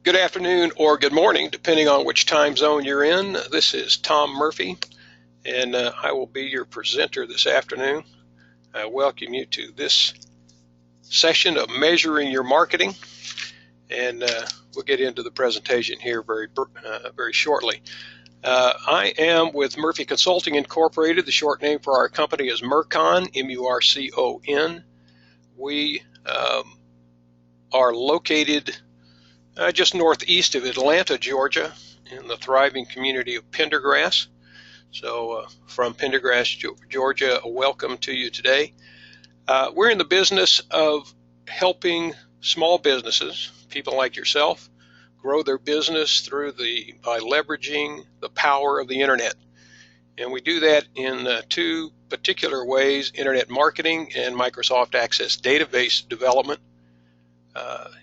Good afternoon or good morning, depending on which time zone you're in. This is Tom Murphy, and I will be your presenter this afternoon. I welcome you to this session of Measuring Your Marketing, and we'll get into the presentation here very shortly. I am with Murphy Consulting Incorporated. The short name for our company is Murcon, M-U-R-C-O-N. We are located just northeast of Atlanta, Georgia, in the thriving community of Pendergrass. So from Pendergrass, Georgia, a welcome to you today. We're in the business of helping small businesses, people like yourself, grow their business by leveraging the power of the internet. And we do that in two particular ways: internet marketing and Microsoft Access database development.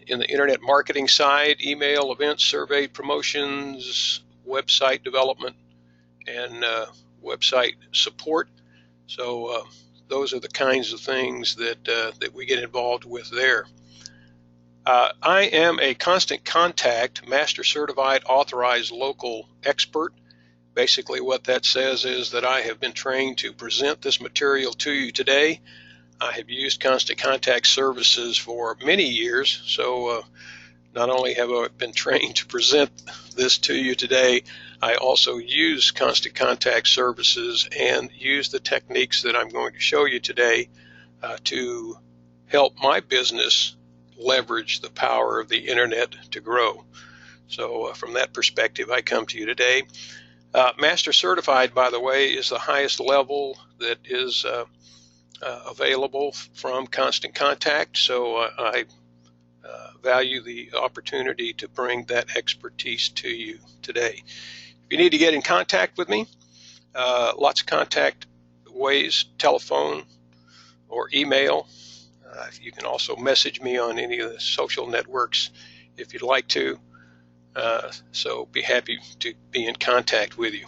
In the internet marketing side, email, events, survey, promotions, website development, and website support. So those are the kinds of things that we get involved with there. I am a Constant Contact Master Certified Authorized Local Expert. Basically what that says is that I have been trained to present this material to you today. I have used Constant Contact services for many years, so not only have I been trained to present this to you today, I also use Constant Contact services and use the techniques that I'm going to show you today to help my business leverage the power of the internet to grow. So from that perspective, I come to you today. Master Certified, by the way, is the highest level that is available from Constant Contact, so I value the opportunity to bring that expertise to you today. If you need to get in contact with me, lots of contact ways: telephone or email. You can also message me on any of the social networks if you'd like to, so be happy to be in contact with you.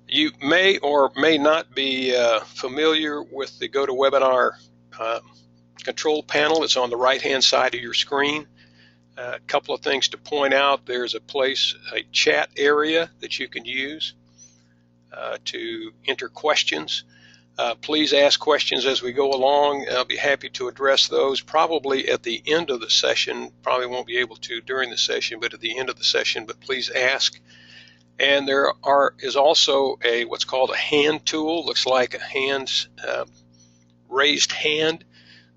You may or may not be familiar with the GoToWebinar control panel. It's on the right-hand side of your screen. A couple of things to point out: there's a chat area that you can use to enter questions. Please ask questions as we go along. I'll be happy to address those probably at the end of the session. Probably won't be able to during the session, but at the end of the session. But please ask. And there is also what's called a hand tool. Looks like a raised hand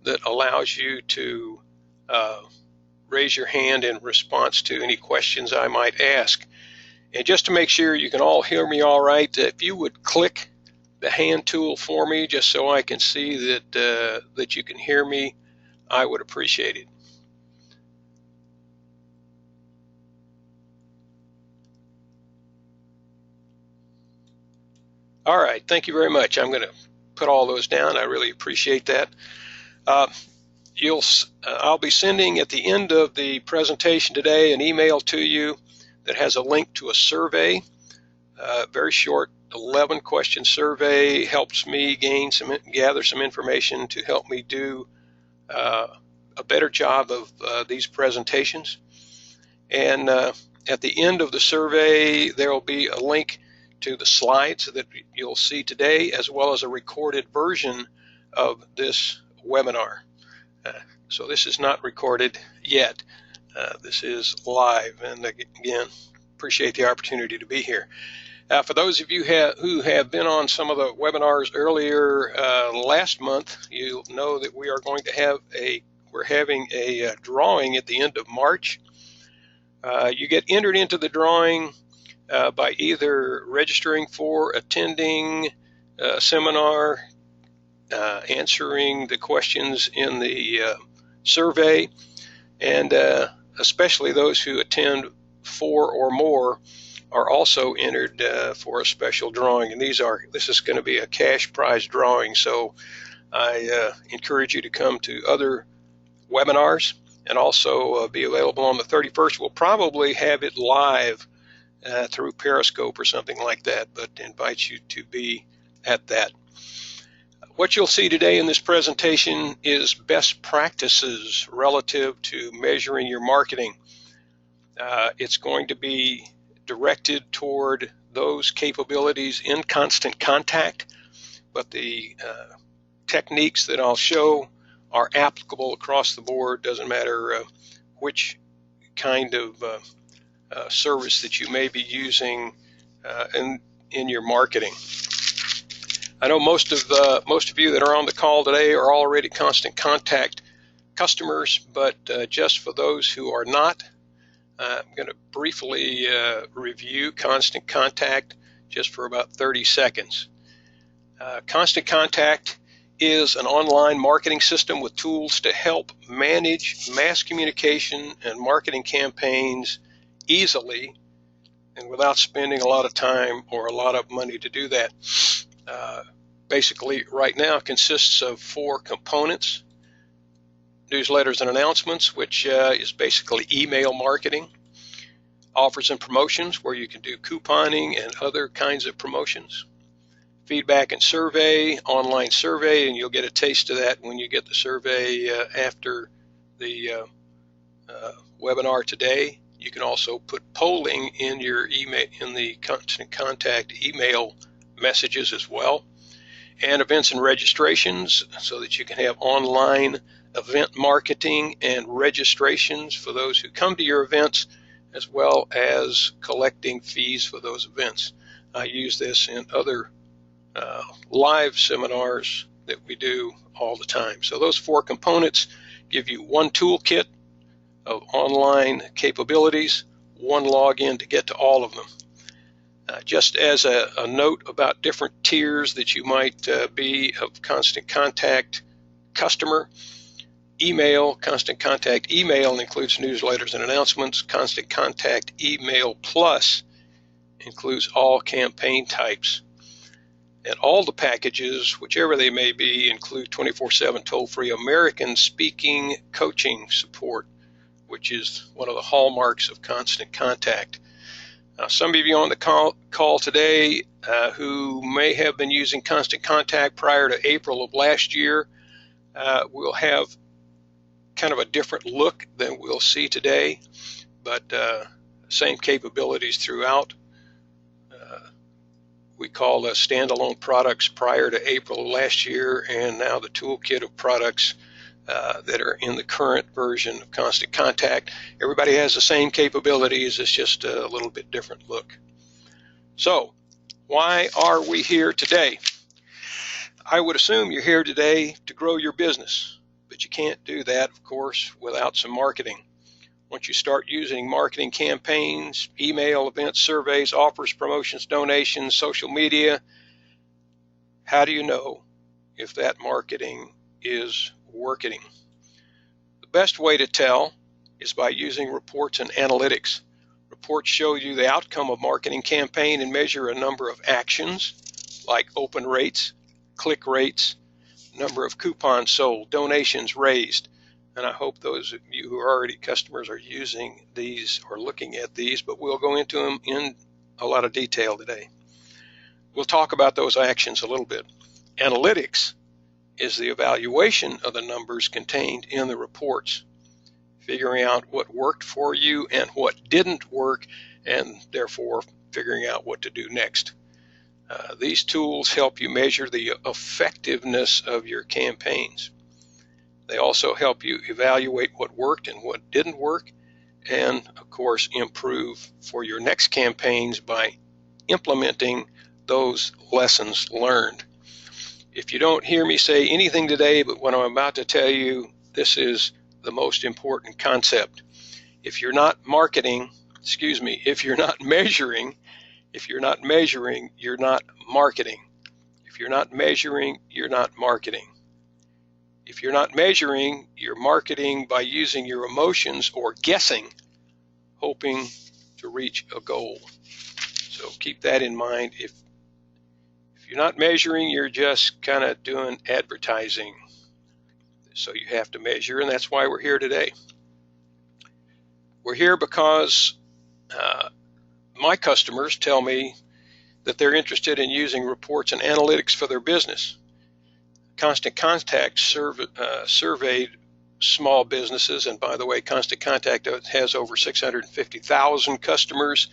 that allows you to raise your hand in response to any questions I might ask. And just to make sure you can all hear me all right, if you would click the hand tool for me, just so I can see that you can hear me, I would appreciate it. All right, thank you very much. I'm going to put all those down. I really appreciate that. I'll be sending at the end of the presentation today an email to you that has a link to a survey. Very short 11-question survey. Helps me gather some information to help me do a better job of these presentations. And at the end of the survey, there will be a link to the slides that you'll see today, as well as a recorded version of this webinar. So this is not recorded yet. This is live, and again, appreciate the opportunity to be here. For those of you who have been on some of the webinars earlier last month, you'll know that we are going to have we're having a drawing at the end of March. You get entered into the drawing by either registering for attending a seminar, answering the questions in the survey, and especially those who attend 4 or more are also entered for a special drawing. And this is going to be a cash prize drawing, so I encourage you to come to other webinars and also be available on the 31st. We'll probably have it live through Periscope or something like that, but invite you to be at that. What you'll see today in this presentation is best practices relative to measuring your marketing. It's going to be directed toward those capabilities in Constant Contact, but the techniques that I'll show are applicable across the board. Doesn't matter which kind of service that you may be using in your marketing. I know most of you that are on the call today are already Constant Contact customers, but just for those who are not, I'm going to briefly review Constant Contact just for about 30 seconds. Constant Contact is an online marketing system with tools to help manage mass communication and marketing campaigns easily and without spending a lot of time or a lot of money to do that. Basically, right now, it consists of 4 components: newsletters and announcements, which is basically email marketing; offers and promotions, where you can do couponing and other kinds of promotions; feedback and survey, online survey, and you'll get a taste of that when you get the survey after the webinar today. You can also put polling in your email, in the Constant Contact email messages as well; and events and registrations, so that you can have online event marketing and registrations for those who come to your events, as well as collecting fees for those events. I use this in other live seminars that we do all the time. So those 4 components give you one toolkit of online capabilities, one login to get to all of them. Just as a note about different tiers that you might be of Constant Contact customer: email, Constant Contact email includes newsletters and announcements. Constant Contact email plus includes all campaign types. And all the packages, whichever they may be, include 24/7 toll-free American speaking coaching support, which is one of the hallmarks of Constant Contact. Some of you on the call today who may have been using Constant Contact prior to April of last year will have kind of a different look than we'll see today, but same capabilities throughout. We call the standalone products prior to April of last year, and now the toolkit of products that are in the current version of Constant Contact. Everybody has the same capabilities, it's just a little bit different look. So, why are we here today? I would assume you're here today to grow your business, but you can't do that, of course, without some marketing. Once you start using marketing campaigns, email, events, surveys, offers, promotions, donations, social media, how do you know if that marketing is working? The best way to tell is by using reports and analytics. Reports show you the outcome of marketing campaign and measure a number of actions like open rates, click rates, number of coupons sold, donations raised. And I hope those of you who are already customers are using these or looking at these, but we'll go into them in a lot of detail today. We'll talk about those actions a little bit. Analytics is the evaluation of the numbers contained in the reports, figuring out what worked for you and what didn't work, and therefore figuring out what to do next. These tools help you measure the effectiveness of your campaigns. They also help you evaluate what worked and what didn't work, and of course improve for your next campaigns by implementing those lessons learned. If you don't hear me say anything today but what I'm about to tell you, this is the most important concept. If you're not measuring, you're not marketing. If you're not measuring, you're not marketing. If you're not measuring, you're marketing by using your emotions or guessing, hoping to reach a goal. So keep that in mind. If you're not measuring, you're just kind of doing advertising. So you have to measure, and that's why we're here today. We're here because my customers tell me that they're interested in using reports and analytics for their business. Constant Contact surveyed small businesses. And by the way, Constant Contact has over 650,000 customers,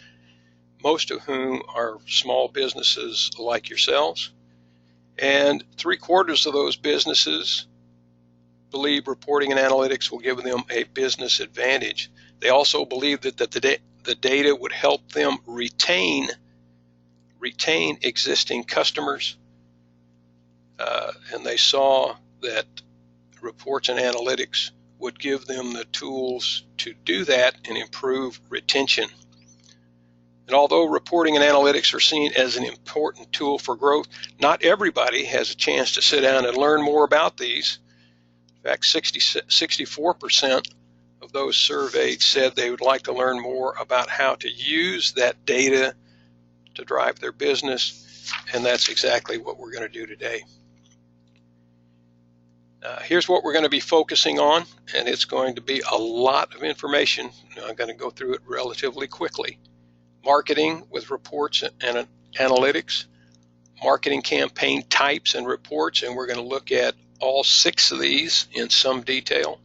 most of whom are small businesses like yourselves. And 3/4 of those businesses believe reporting and analytics will give them a business advantage. They also believe that the data would help them retain existing customers. And they saw that reports and analytics would give them the tools to do that and improve retention. And although reporting and analytics are seen as an important tool for growth, not everybody has a chance to sit down and learn more about these. In fact, 64% of those surveyed said they would like to learn more about how to use that data to drive their business, and that's exactly what we're going to do today. Here's what we're going to be focusing on, and it's going to be a lot of information. I'm going to go through it relatively quickly. Marketing with reports and analytics, marketing campaign types and reports, and we're going to look at all 6 of these in some detail.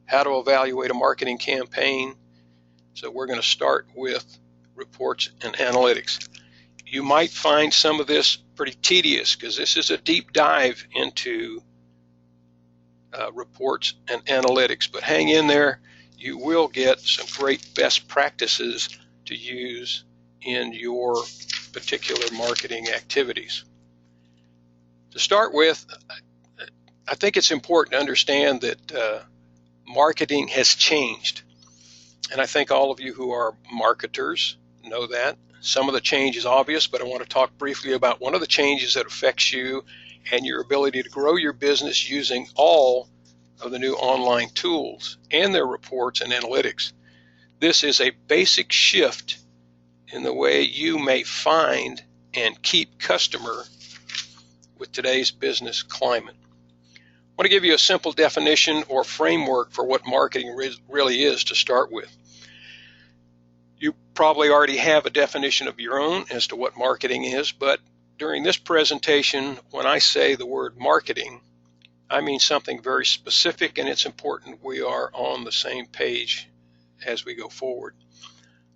How to evaluate a marketing campaign. So we're going to start with reports and analytics. You might find some of this pretty tedious because this is a deep dive into reports and analytics, but hang in there. You will get some great best practices to use in your particular marketing activities. To start with, I think it's important to understand that marketing has changed. And I think all of you who are marketers know that. Some of the change is obvious, but I want to talk briefly about one of the changes that affects you and your ability to grow your business using all of the new online tools and their reports and analytics. This is a basic shift in the way you may find and keep customer with today's business climate. I want to give you a simple definition or framework for what marketing really is to start with. You probably already have a definition of your own as to what marketing is, but during this presentation, when I say the word marketing, I mean something very specific, and it's important we are on the same page as we go forward.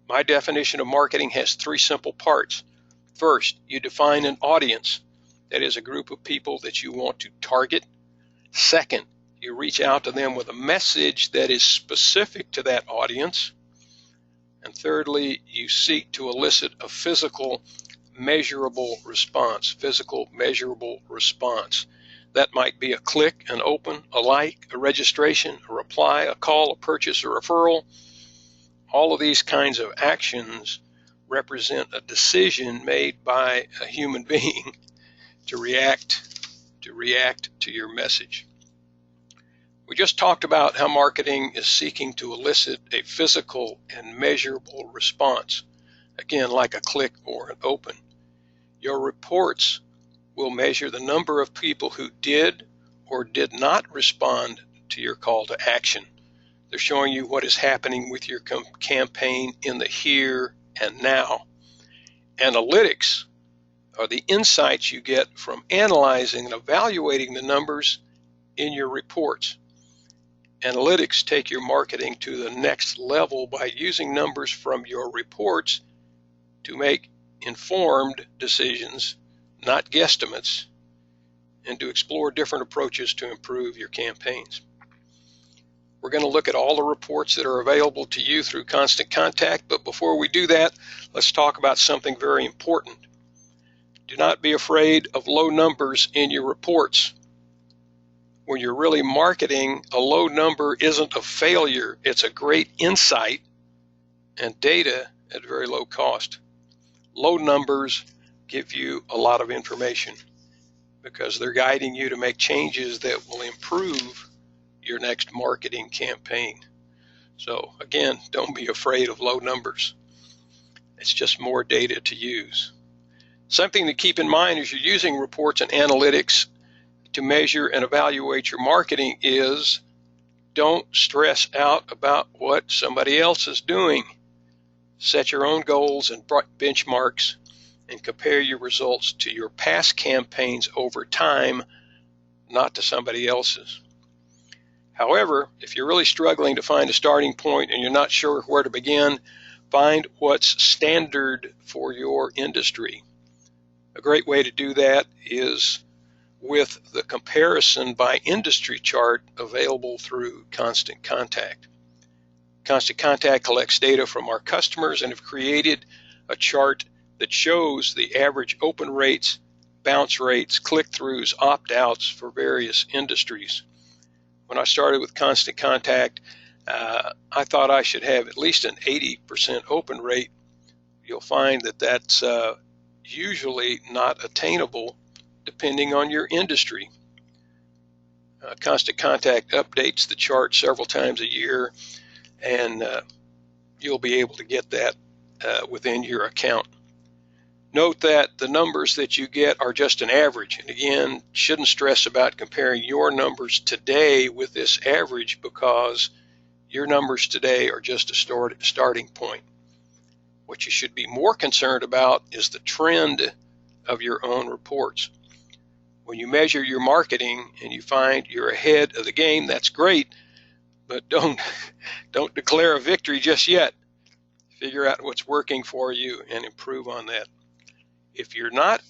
My definition of marketing has 3 simple parts. First, you define an audience, that is a group of people that you want to target. Second, you reach out to them with a message that is specific to that audience. And thirdly, you seek to elicit a physical, measurable response. That might be a click, an open, a like, a registration, a reply, a call, a purchase, a referral. All of these kinds of actions represent a decision made by a human being to react to your message. We just talked about how marketing is seeking to elicit a physical and measurable response, again, like a click or an open. Your reports will measure the number of people who did or did not respond to your call to action. They're showing you what is happening with your campaign in the here and now. Analytics are the insights you get from analyzing and evaluating the numbers in your reports. Analytics take your marketing to the next level by using numbers from your reports to make informed decisions, not guesstimates, and to explore different approaches to improve your campaigns. We're going to look at all the reports that are available to you through Constant Contact, but before we do that, let's talk about something very important. Do not be afraid of low numbers in your reports. When you're really marketing, a low number isn't a failure. It's a great insight and data at very low cost. Low numbers give you a lot of information because they're guiding you to make changes that will improve your next marketing campaign. So again, don't be afraid of low numbers. It's just more data to use. Something to keep in mind as you're using reports and analytics to measure and evaluate your marketing is don't stress out about what somebody else is doing. Set your own goals and benchmarks and compare your results to your past campaigns over time, not to somebody else's. However, if you're really struggling to find a starting point and you're not sure where to begin, find what's standard for your industry. A great way to do that is with the comparison by industry chart available through Constant Contact. Constant Contact collects data from our customers and have created a chart that shows the average open rates, bounce rates, click-throughs, opt-outs for various industries. When I started with Constant Contact, I thought I should have at least an 80% open rate. You'll find that that's usually not attainable depending on your industry. Constant Contact updates the chart several times a year, and you'll be able to get that within your account. Note that the numbers that you get are just an average, and again, shouldn't stress about comparing your numbers today with this average, because your numbers today are just a starting point. What you should be more concerned about is the trend of your own reports. When you measure your marketing and you find you're ahead of the game, that's great, but don't declare a victory just yet. Figure out what's working for you and improve on that. If you're not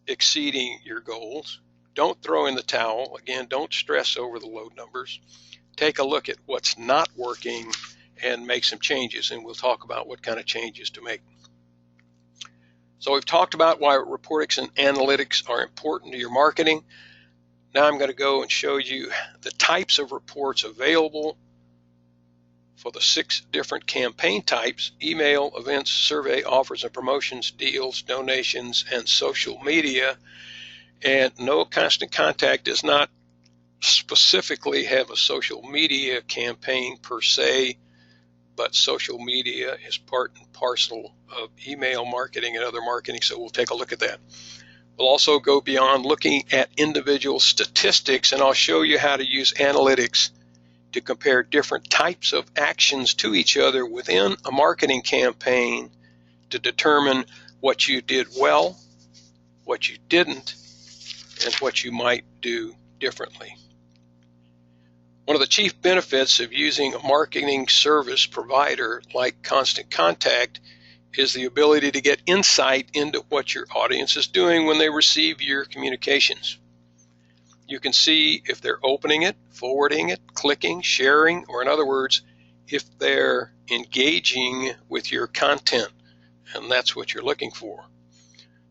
exceeding your goals, don't throw in the towel. Again, don't stress over the low numbers. Take a look at what's not working and make some changes, and we'll talk about what kind of changes to make. So we've talked about why reporting and analytics are important to your marketing. Now I'm going to go and show you the types of reports available for the 6 different campaign types: email, events, survey, offers and promotions, deals, donations, and social media. And no, Constant Contact does not specifically have a social media campaign per se, but social media is part and parcel of email marketing and other marketing, so we'll take a look at that. We'll also go beyond looking at individual statistics, and I'll show you how to use analytics to compare different types of actions to each other within a marketing campaign to determine what you did well, what you didn't, and what you might do differently. One of the chief benefits of using a marketing service provider like Constant Contact is the ability to get insight into what your audience is doing when they receive your communications. You can see if they're opening it, forwarding it, clicking, sharing, or in other words, if they're engaging with your content, and that's what you're looking for.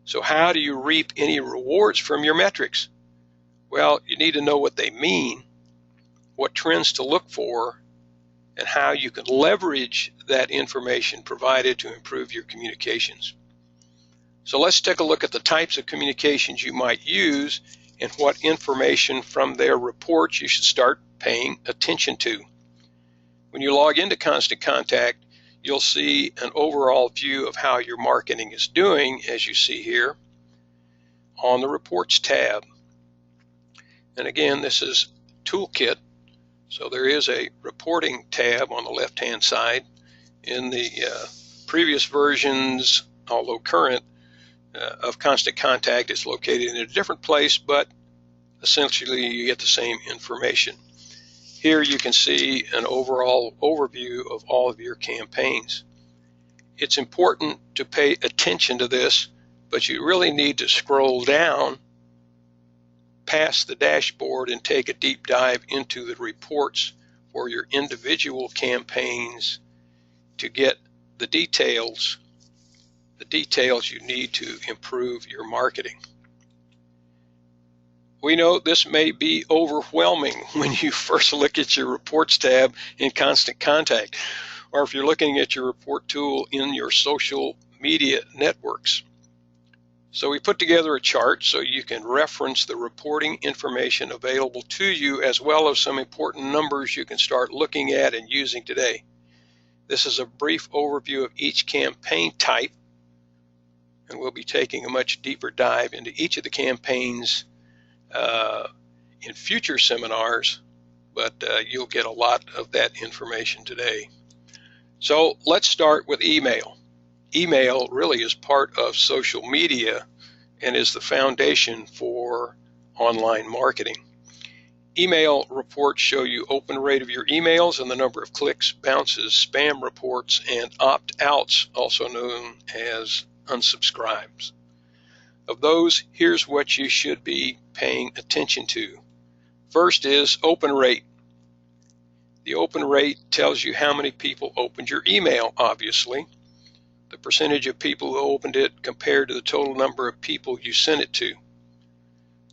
So how do you reap any rewards from your metrics? Well, you need to know what they mean, what trends to look for, and how you can leverage that information provided to improve your communications. So let's take a look at the types of communications you might use and what information from their reports you should start paying attention to. When you log into Constant Contact, you'll see an overall view of how your marketing is doing, as you see here on the Reports tab. And again, this is Toolkit, so there is a Reporting tab on the left-hand side. In the previous versions, although current, of Constant Contact, is located in a different place, but essentially you get the same information. Here you can see an overall overview of all of your campaigns. It's important to pay attention to this, but you really need to scroll down past the dashboard and take a deep dive into the reports for your individual campaigns to get the details you need to improve your marketing. We know this may be overwhelming when you first look at your Reports tab in Constant Contact, or if you're looking at your report tool in your social media networks. So we put together a chart so you can reference the reporting information available to you, as well as some important numbers you can start looking at and using today. This is a brief overview of each campaign type, and we'll be taking a much deeper dive into each of the campaigns in future seminars, but you'll get a lot of that information today. So let's start with email. Email really is part of social media and is the foundation for online marketing. Email reports show you open rate of your emails and the number of clicks, bounces, spam reports, and opt-outs, also known as unsubscribes. Of those, here's what you should be paying attention to. First is open rate. The open rate tells you how many people opened your email, obviously. The percentage of people who opened it compared to the total number of people you sent it to.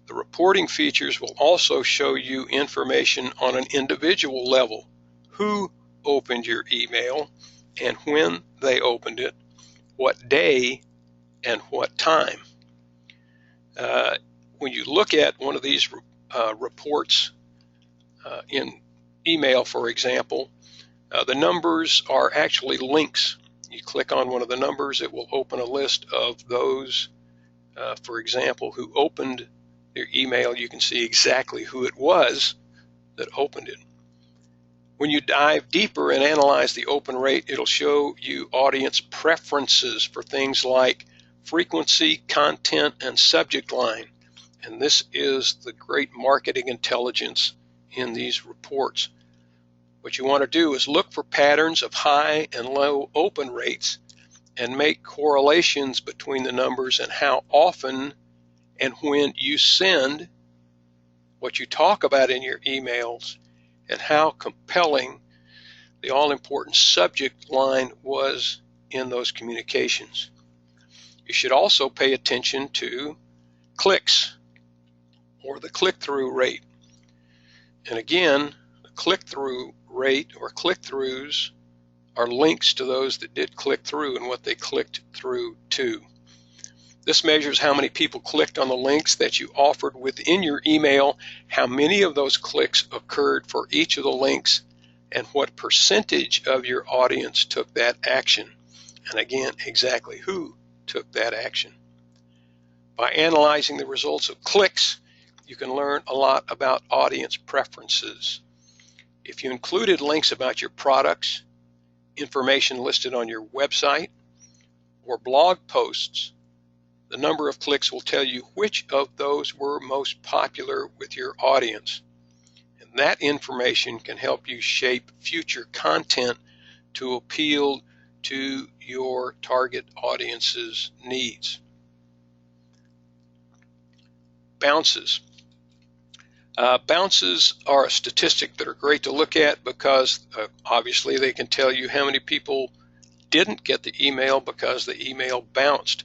The reporting features will also show you information on an individual level. Who opened your email and when they opened it, what day and what time. When you look at one of these reports in email, for example, the numbers are actually links. You click on one of the numbers, it will open a list of those, for example, who opened your email. You can see exactly who it was that opened it. When you dive deeper and analyze the open rate, it'll show you audience preferences for things like frequency, content, and subject line. And this is the great marketing intelligence in these reports. What you want to do is look for patterns of high and low open rates and make correlations between the numbers and how often and when you send what you talk about in your emails and how compelling the all-important subject line was in those communications. You should also pay attention to clicks or the click-through rate. And again, the click-through rate or click-throughs are links to those that did click through and what they clicked through to. This measures how many people clicked on the links that you offered within your email, how many of those clicks occurred for each of the links, and what percentage of your audience took that action. And again, exactly who took that action. By analyzing the results of clicks, you can learn a lot about audience preferences. If you included links about your products, information listed on your website, or blog posts, the number of clicks will tell you which of those were most popular with your audience. And that information can help you shape future content to appeal to your target audience's needs. Bounces. Bounces are a statistic that are great to look at because obviously they can tell you how many people didn't get the email because the email bounced.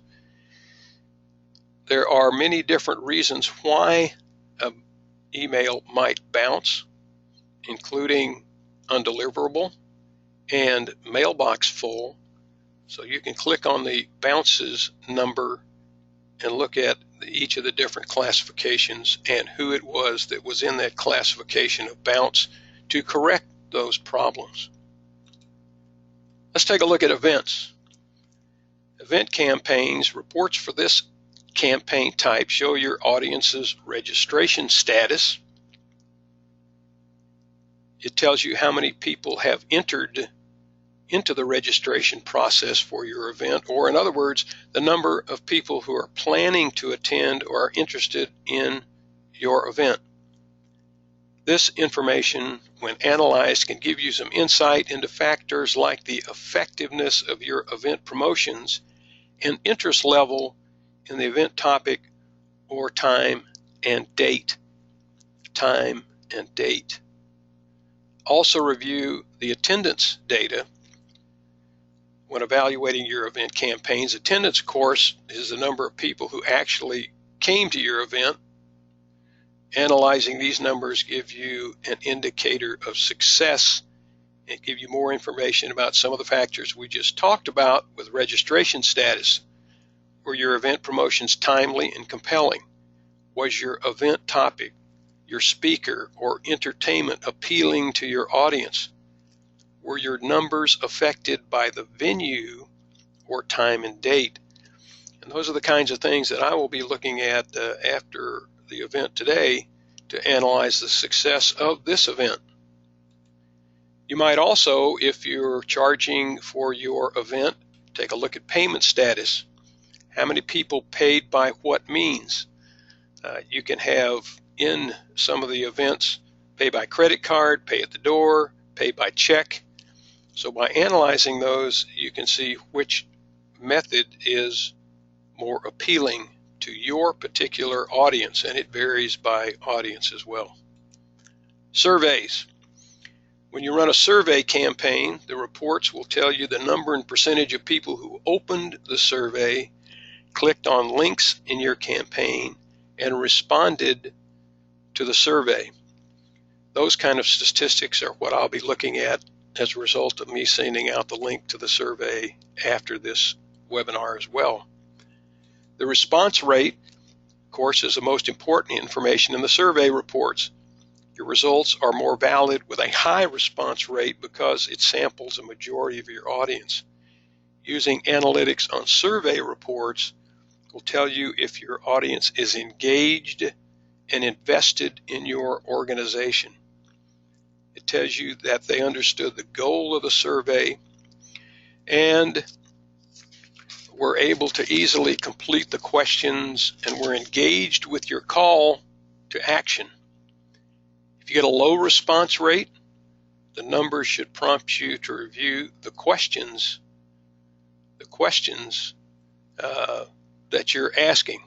There are many different reasons why an email might bounce, including undeliverable and mailbox full. So you can click on the bounces number and look at each of the different classifications and who it was that was in that classification of bounce to correct those problems. Let's take a look at events. Event campaigns, reports for this campaign type show your audience's registration status. It tells you how many people have entered into the registration process for your event, or in other words, the number of people who are planning to attend or are interested in your event. This information, when analyzed, can give you some insight into factors like the effectiveness of your event promotions and interest level in the event topic or time and date. Time and date. Also review the attendance data when evaluating your event campaigns. Attendance, of course, is the number of people who actually came to your event. Analyzing these numbers give you an indicator of success and give you more information about some of the factors we just talked about with registration status. Were your event promotions timely and compelling? Was your event topic, your speaker, or entertainment appealing to your audience? Were your numbers affected by the venue or time and date? And those are the kinds of things that I will be looking at after the event today to analyze the success of this event. You might also, if you're charging for your event, take a look at payment status. How many people paid by what means? You can have in some of the events pay by credit card, pay at the door, pay by check. So by analyzing those, you can see which method is more appealing to your particular audience, and it varies by audience as well. Surveys. When you run a survey campaign, the reports will tell you the number and percentage of people who opened the survey, clicked on links in your campaign, and responded to the survey. Those kind of statistics are what I'll be looking at as a result of me sending out the link to the survey after this webinar as well. The response rate, of course, is the most important information in the survey reports. Your results are more valid with a high response rate because it samples a majority of your audience. Using analytics on survey reports will tell you if your audience is engaged and invested in your organization. It tells you that they understood the goal of the survey and were able to easily complete the questions and were engaged with your call to action. If you get a low response rate, the numbers should prompt you to review the questions that you're asking.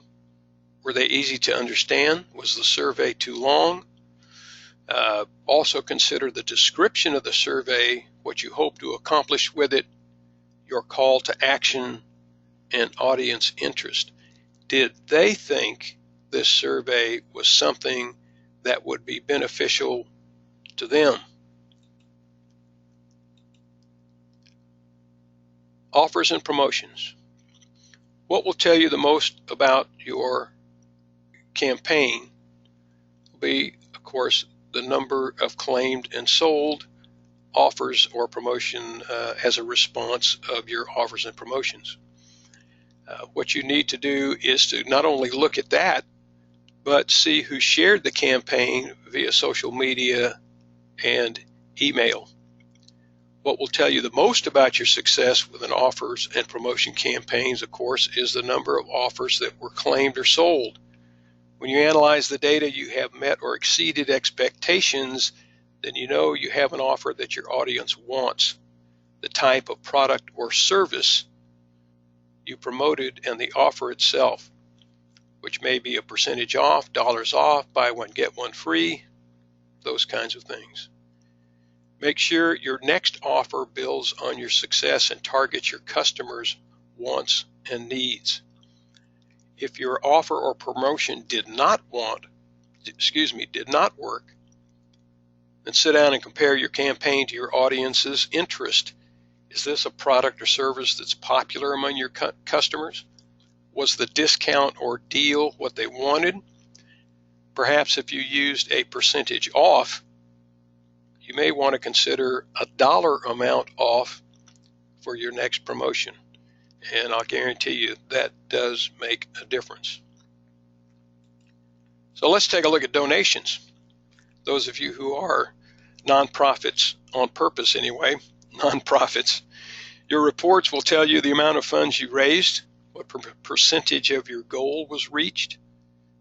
Were they easy to understand? Was the survey too long? Also consider the description of the survey, what you hope to accomplish with it, your call to action, and audience interest. Did they think this survey was something that would be beneficial to them? Offers and promotions. What will tell you the most about your campaign will be, of course, the number of claimed and sold offers or promotion as a response of your offers and promotions. What you need to do is to not only look at that, but see who shared the campaign via social media and email. What will tell you the most about your success with an offers and promotion campaigns, of course, is the number of offers that were claimed or sold. When you analyze the data, you have met or exceeded expectations, then you know you have an offer that your audience wants. The type of product or service you promoted and the offer itself, which may be a percentage off, dollars off, buy one, get one free, those kinds of things. Make sure your next offer builds on your success and targets your customers' wants and needs. If your offer or promotion did not work, then sit down and compare your campaign to your audience's interest. Is this a product or service that's popular among your customers? Was the discount or deal what they wanted? Perhaps if you used a percentage off, you may want to consider a dollar amount off for your next promotion. And I'll guarantee you that does make a difference. So let's take a look at donations. Those of you who are nonprofits on purpose anyway, nonprofits, your reports will tell you the amount of funds you raised, what percentage of your goal was reached,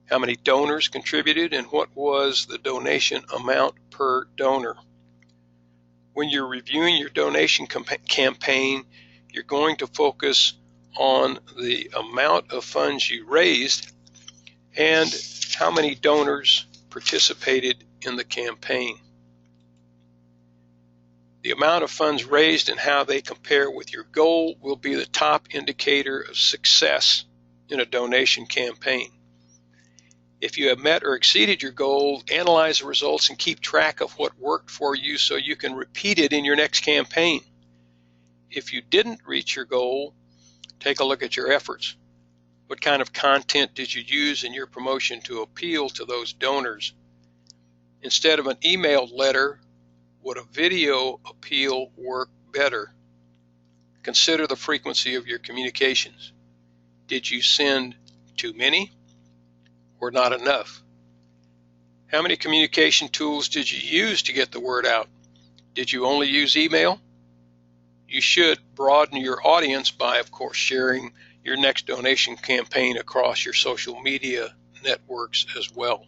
how many donors contributed, and what was the donation amount per donor. When you're reviewing your donation campaign, you're going to focus on the amount of funds you raised and how many donors participated in the campaign. The amount of funds raised and how they compare with your goal will be the top indicator of success in a donation campaign. If you have met or exceeded your goal, analyze the results and keep track of what worked for you so you can repeat it in your next campaign. If you didn't reach your goal, take a look at your efforts. What kind of content did you use in your promotion to appeal to those donors? Instead of an emailed letter, would a video appeal work better? Consider the frequency of your communications. Did you send too many or not enough? How many communication tools did you use to get the word out? Did you only use email? You should broaden your audience by, of course, sharing your next donation campaign across your social media networks as well.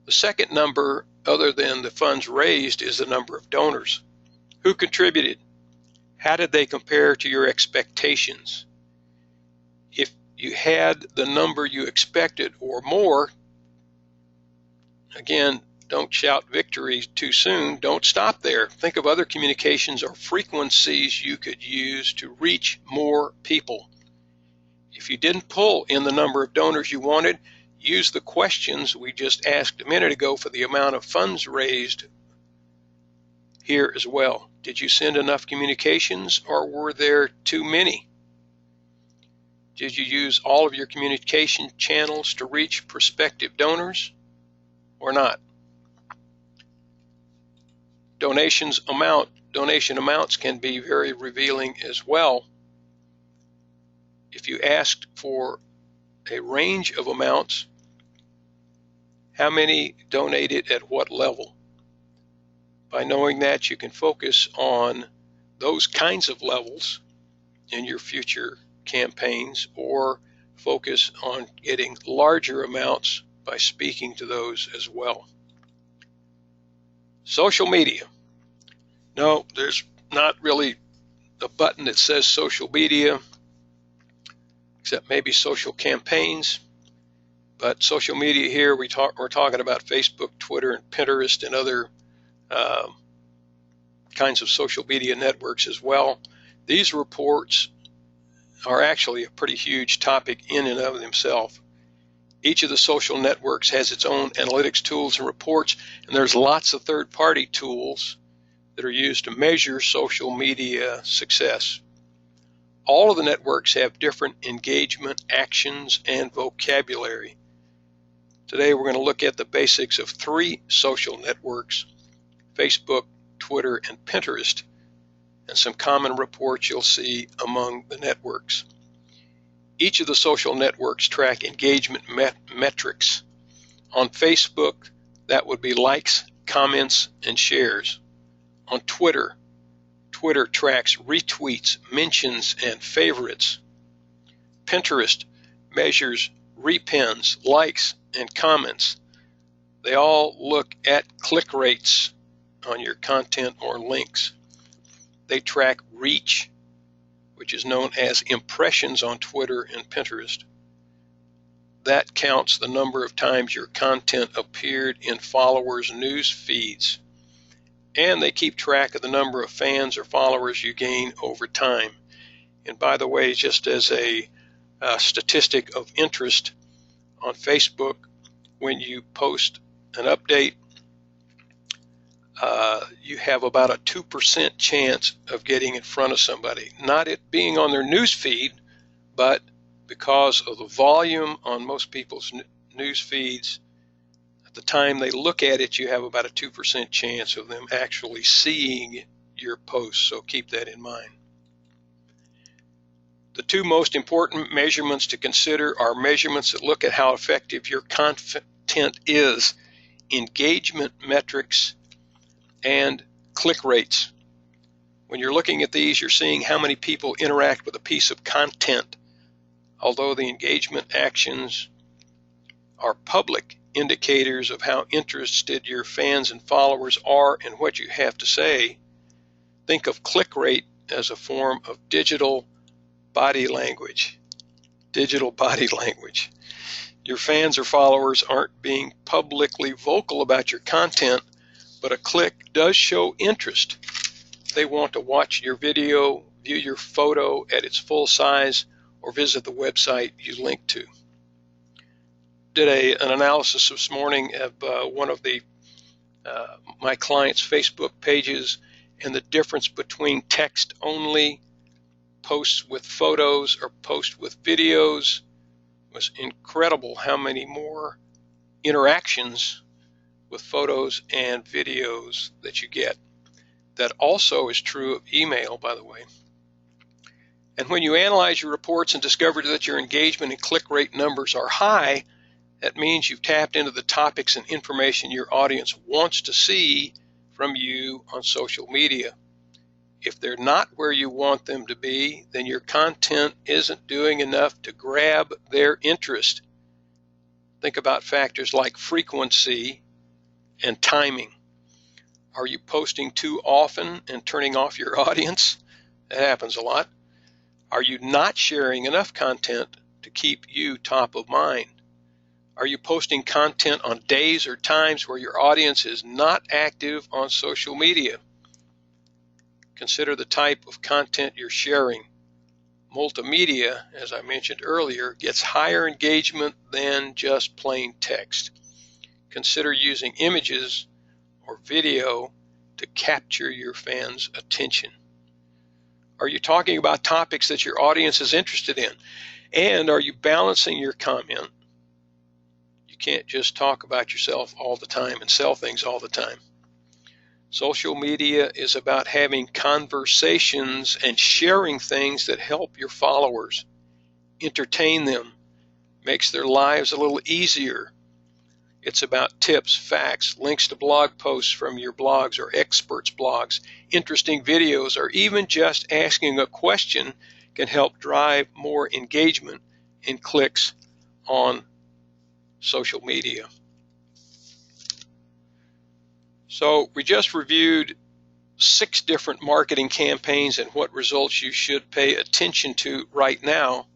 The second number, other than the funds raised, is the number of donors. Who contributed? How did they compare to your expectations? If you had the number you expected or more, again, don't shout victory too soon. Don't stop there. Think of other communications or frequencies you could use to reach more people. If you didn't pull in the number of donors you wanted, use the questions we just asked a minute ago for the amount of funds raised here as well. Did you send enough communications, or were there too many? Did you use all of your communication channels to reach prospective donors or not? Donation amounts can be very revealing as well. If you asked for a range of amounts, how many donated at what level? By knowing that, you can focus on those kinds of levels in your future campaigns, or focus on getting larger amounts by speaking to those as well. Social media. No, there's not really a button that says social media, except maybe social campaigns. But social media here, we're talking about Facebook, Twitter, and Pinterest, and other kinds of social media networks as well. These reports are actually a pretty huge topic in and of themselves. Each of the social networks has its own analytics tools and reports, and there's lots of third-party tools that are used to measure social media success. All of the networks have different engagement actions and vocabulary. Today we're going to look at the basics of 3 social networks: Facebook, Twitter, and Pinterest, and some common reports you'll see among the networks. Each of the social networks track engagement metrics. On Facebook, that would be likes, comments, and shares. On Twitter, Twitter tracks retweets, mentions, and favorites. Pinterest measures repins, likes, and comments. They all look at click rates on your content or links. They track reach, which is known as impressions on Twitter and Pinterest. That counts the number of times your content appeared in followers' news feeds. And they keep track of the number of fans or followers you gain over time. And by the way, just as a statistic of interest, on Facebook, when you post an update, you have about a 2% chance of getting in front of somebody. Not it being on their news feed, but because of the volume on most people's news feeds, at the time they look at it, you have about a 2% chance of them actually seeing your post. So keep that in mind. The 2 most important measurements to consider are measurements that look at how effective your content is: engagement metrics and click rates. When you're looking at these, you're seeing how many people interact with a piece of content. Although the engagement actions are public indicators of how interested your fans and followers are in what you have to say, think of click rate as a form of digital body language. Digital body language. Your fans or followers aren't being publicly vocal about your content, but a click does show interest. They want to watch your video, view your photo at its full size, or visit the website you link to. Did an analysis this morning of one of the my clients' Facebook pages, and the difference between text-only posts with photos or posts with videos was incredible. How many more interactions with photos and videos that you get. That also is true of email, by the way. And when you analyze your reports and discover that your engagement and click rate numbers are high, that means you've tapped into the topics and information your audience wants to see from you on social media. If they're not where you want them to be, then your content isn't doing enough to grab their interest. Think about factors like frequency and timing. Are you posting too often and turning off your audience? That happens a lot. Are you not sharing enough content to keep you top of mind? Are you posting content on days or times where your audience is not active on social media? Consider the type of content you're sharing. Multimedia, as I mentioned earlier, gets higher engagement than just plain text. Consider using images or video to capture your fans' attention. Are you talking about topics that your audience is interested in? And are you balancing your comment? You can't just talk about yourself all the time and sell things all the time. Social media is about having conversations and sharing things that help your followers, entertain them, makes their lives a little easier. It's about tips, facts, links to blog posts from your blogs or experts' blogs, interesting videos, or even just asking a question can help drive more engagement and clicks on social media. So we just reviewed 6 different marketing campaigns and what results you should pay attention to right now.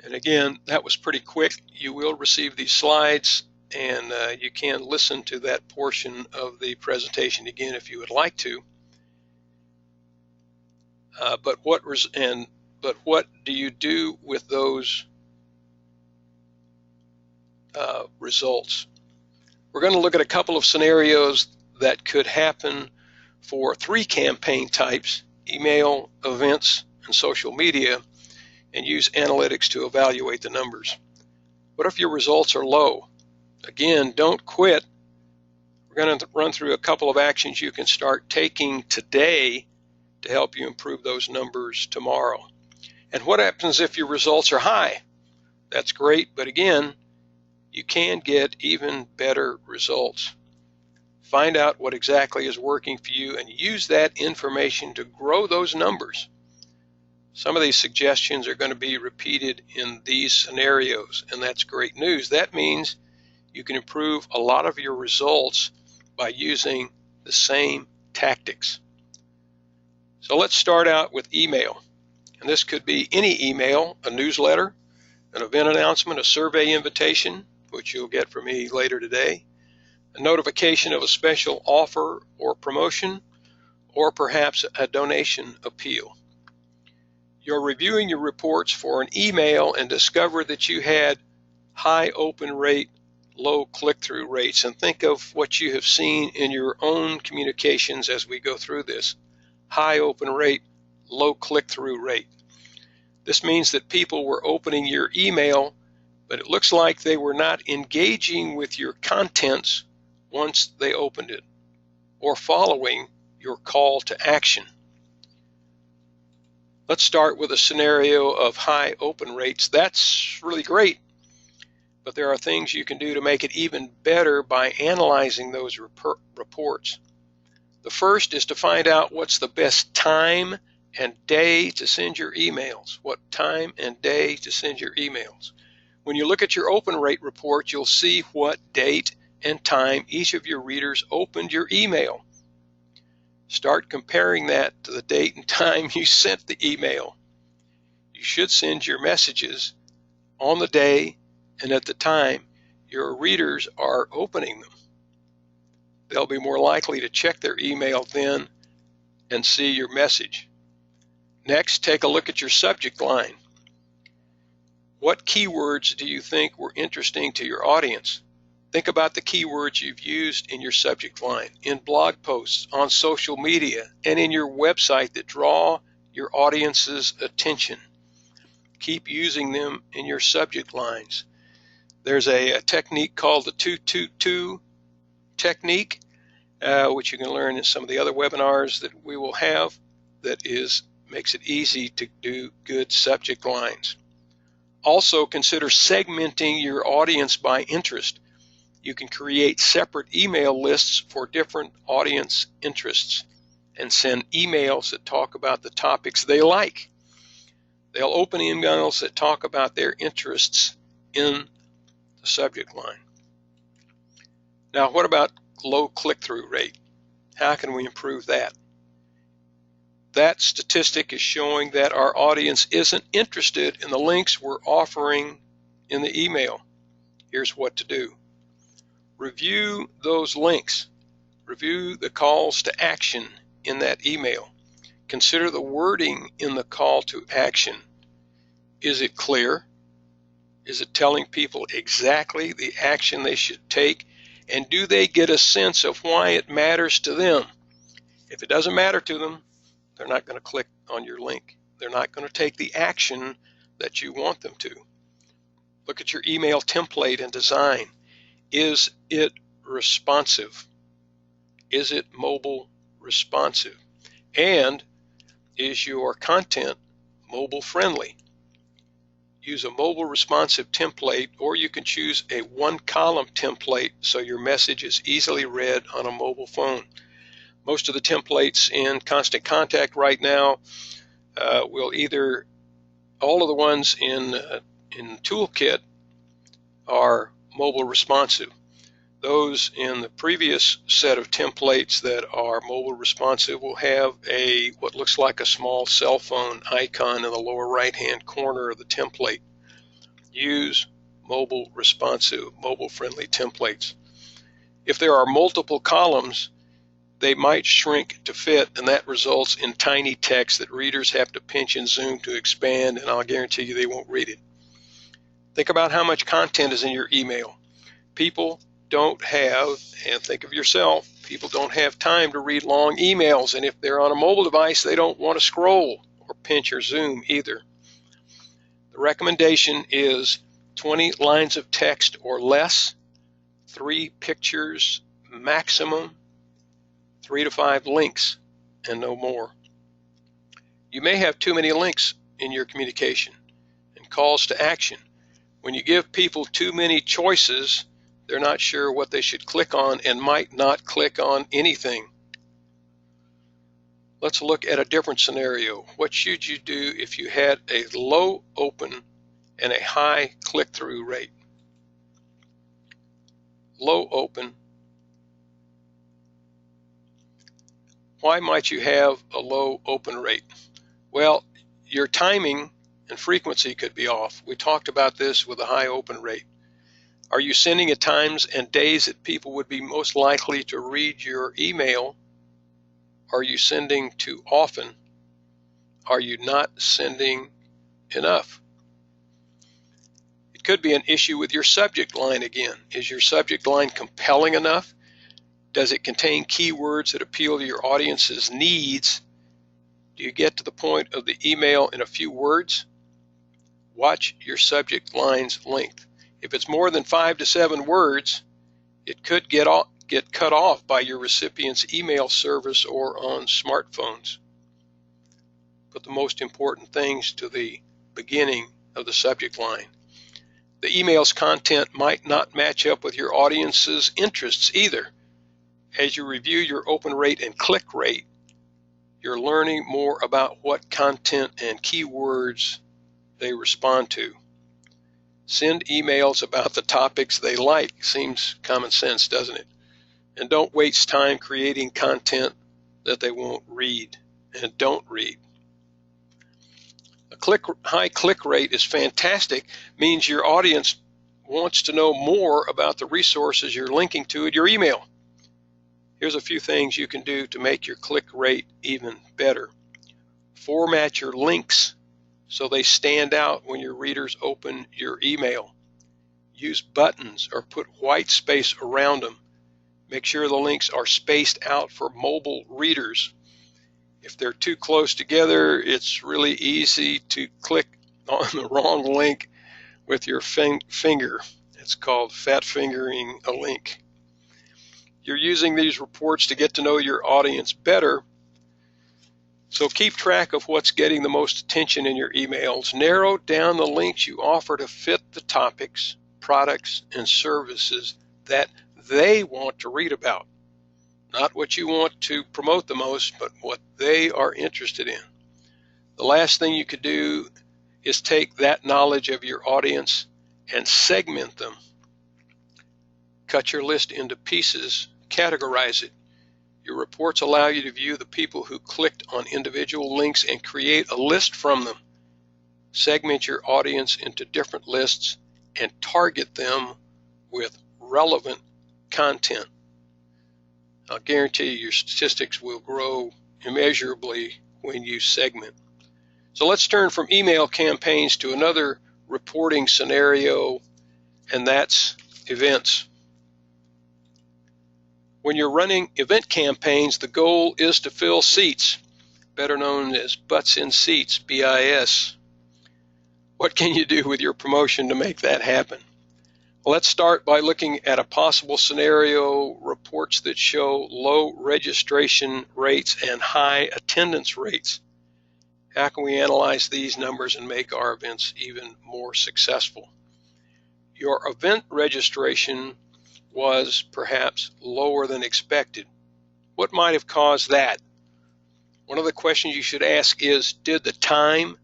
And again, that was pretty quick. You will receive these slides, and you can listen to that portion of the presentation again if you would like to. But what do you do with those results? We're going to look at a couple of scenarios that could happen for 3 campaign types: email, events, and social media, and use analytics to evaluate the numbers. What if your results are low? Again, don't quit. We're going to run through a couple of actions you can start taking today to help you improve those numbers tomorrow. And what happens if your results are high? That's great, but again, you can get even better results. Find out what exactly is working for you and use that information to grow those numbers. Some of these suggestions are going to be repeated in these scenarios, and that's great news. That means you can improve a lot of your results by using the same tactics. So let's start out with email. And this could be any email: a newsletter, an event announcement, a survey invitation, which you'll get from me later today, a notification of a special offer or promotion, or perhaps a donation appeal. You're reviewing your reports for an email and discover that you had high open rate, low click-through rates. And think of what you have seen in your own communications as we go through this. High open rate, low click-through rate. This means that people were opening your email, but it looks like they were not engaging with your contents once they opened it, or following your call to action. Let's start with a scenario of high open rates. That's really great, but there are things you can do to make it even better by analyzing those reports. The first is to find out what's the best time and day to send your emails. What time and day to send your emails. When you look at your open rate report, you'll see what date and time each of your readers opened your email. Start comparing that to the date and time you sent the email. You should send your messages on the day and at the time your readers are opening them. They'll be more likely to check their email then and see your message. Next, take a look at your subject line. What keywords do you think were interesting to your audience? Think about the keywords you've used in your subject line, in blog posts, on social media, and in your website that draw your audience's attention. Keep using them in your subject lines. There's a technique called the 222 technique, which you can learn in some of the other webinars that we will have, that makes it easy to do good subject lines. Also, consider segmenting your audience by interest. You can create separate email lists for different audience interests and send emails that talk about the topics they like. They'll open emails that talk about their interests in the subject line. Now, what about low click-through rate? How can we improve that? That statistic is showing that our audience isn't interested in the links we're offering in the email. Here's what to do. Review those links. Review the calls to action in that email. Consider the wording in the call to action. Is it clear? Is it telling people exactly the action they should take? And do they get a sense of why it matters to them? If it doesn't matter to them, they're not going to click on your link. They're not going to take the action that you want them to. Look at your email template and design. Is it responsive? Is it mobile responsive? And is your content mobile friendly? Use a mobile responsive template, or you can choose a one-column template so your message is easily read on a mobile phone. Most of the templates in Constant Contact right now will either, all of the ones in Toolkit are mobile responsive. Those in the previous set of templates that are mobile responsive will have what looks like a small cell phone icon in the lower right-hand corner of the template. Use mobile responsive, mobile friendly templates. If there are multiple columns, they might shrink to fit, and that results in tiny text that readers have to pinch and zoom to expand, and I'll guarantee you they won't read it. Think about how much content is in your email. People don't have, and think of yourself, people don't have time to read long emails, and if they're on a mobile device, they don't want to scroll or pinch or zoom either. The recommendation is 20 lines of text or less, 3 pictures maximum, 3 to 5 links, and no more. You may have too many links in your communication and calls to action. When you give people too many choices, they're not sure what they should click on and might not click on anything. Let's look at a different scenario. What should you do if you had a low open and a high click-through rate? Low open. Why might you have a low open rate? Well, your timing and frequency could be off. We talked about this with a high open rate. Are you sending at times and days that people would be most likely to read your email? Are you sending too often? Are you not sending enough? It could be an issue with your subject line again. Is your subject line compelling enough? Does it contain keywords that appeal to your audience's needs? Do you get to the point of the email in a few words? Watch your subject line's length. If it's more than 5 to 7 words, it could get cut off by your recipient's email service or on smartphones. Put the most important things to the beginning of the subject line. The email's content might not match up with your audience's interests either. As you review your open rate and click rate, you're learning more about what content and keywords they respond to. Send emails about the topics they like. Seems common sense, doesn't it? And don't waste time creating content that they won't read and don't read. A high click rate is fantastic, means your audience wants to know more about the resources you're linking to in your email. Here's a few things you can do to make your click rate even better. Format your links so they stand out when your readers open your email. Use buttons or put white space around them. Make sure the links are spaced out for mobile readers. If they're too close together, it's really easy to click on the wrong link with your finger. It's called fat fingering a link. You're using these reports to get to know your audience better. So keep track of what's getting the most attention in your emails. Narrow down the links you offer to fit the topics, products, and services that they want to read about. Not what you want to promote the most, but what they are interested in. The last thing you could do is take that knowledge of your audience and segment them. Cut your list into pieces, categorize it. Your reports allow you to view the people who clicked on individual links and create a list from them. Segment your audience into different lists and target them with relevant content. I'll guarantee you your statistics will grow immeasurably when you segment. So let's turn from email campaigns to another reporting scenario, and that's events. When you're running event campaigns, the goal is to fill seats, better known as butts in seats, BIS. What can you do with your promotion to make that happen? Well, let's start by looking at a possible scenario, reports that show low registration rates and high attendance rates. How can we analyze these numbers and make our events even more successful? Your event registration was perhaps lower than expected. What might have caused that? One of the questions you should ask is, did the time,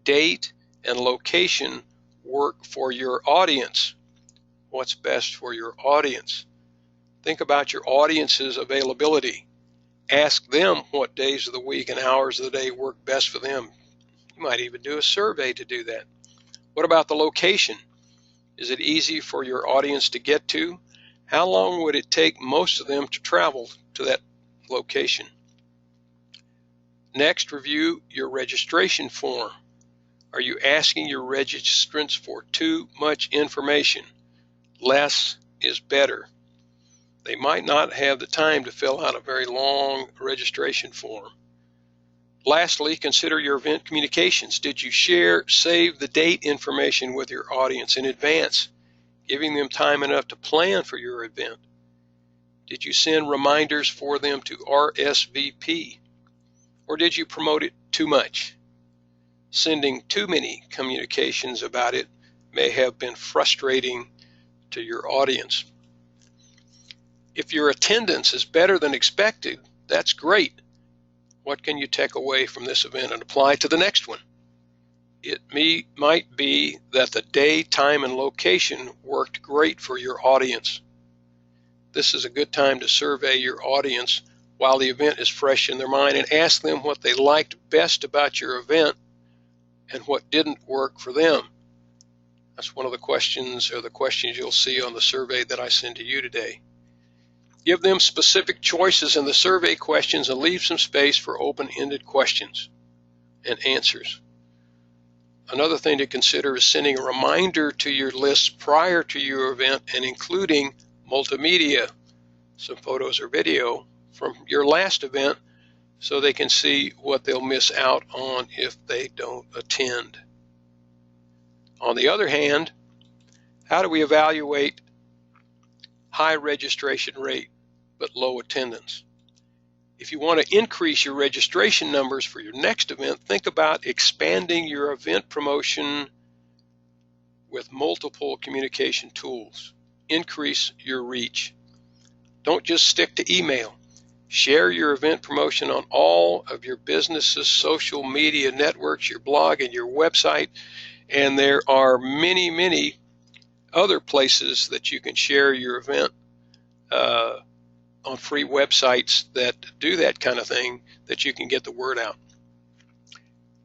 date, and location work for your audience? What's best for your audience? Think about your audience's availability. Ask them what days of the week and hours of the day work best for them. You might even do a survey to do that. What about the location? Is it easy for your audience to get to? How long would it take most of them to travel to that location? Next, review your registration form. Are you asking your registrants for too much information? Less is better. They might not have the time to fill out a very long registration form. Lastly, consider your event communications. Did you save the date information with your audience in advance, giving them time enough to plan for your event? Did you send reminders for them to RSVP? Or did you promote it too much? Sending too many communications about it may have been frustrating to your audience. If your attendance is better than expected, that's great. What can you take away from this event and apply to the next one? It might be that the day, time, and location worked great for your audience. This is a good time to survey your audience while the event is fresh in their mind and ask them what they liked best about your event and what didn't work for them. That's one of the questions you'll see on the survey that I send to you today. Give them specific choices in the survey questions and leave some space for open-ended questions and answers. Another thing to consider is sending a reminder to your list prior to your event and including multimedia, some photos or video from your last event, so they can see what they'll miss out on if they don't attend. On the other hand, how do we evaluate high registration rate but low attendance? If you want to increase your registration numbers for your next event, think about expanding your event promotion with multiple communication tools. Increase your reach. Don't just stick to email. Share your event promotion on all of your business's social media networks, your blog and your website, and there are many, many other places that you can share your event on free websites that do that kind of thing, that you can get the word out.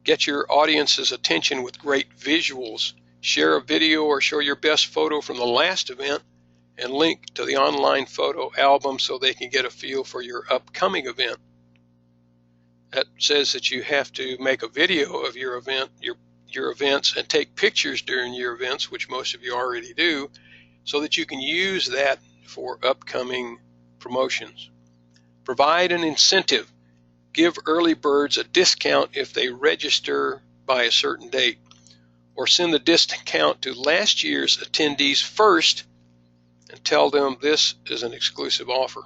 Get your audience's attention with great visuals. Share a video or show your best photo from the last event and link to the online photo album so they can get a feel for your upcoming event. That says that you have to make a video of your event, your events, and take pictures during your events, which most of you already do, so that you can use that for upcoming promotions. Provide an incentive. Give early birds a discount if they register by a certain date, or send the discount to last year's attendees first and tell them this is an exclusive offer.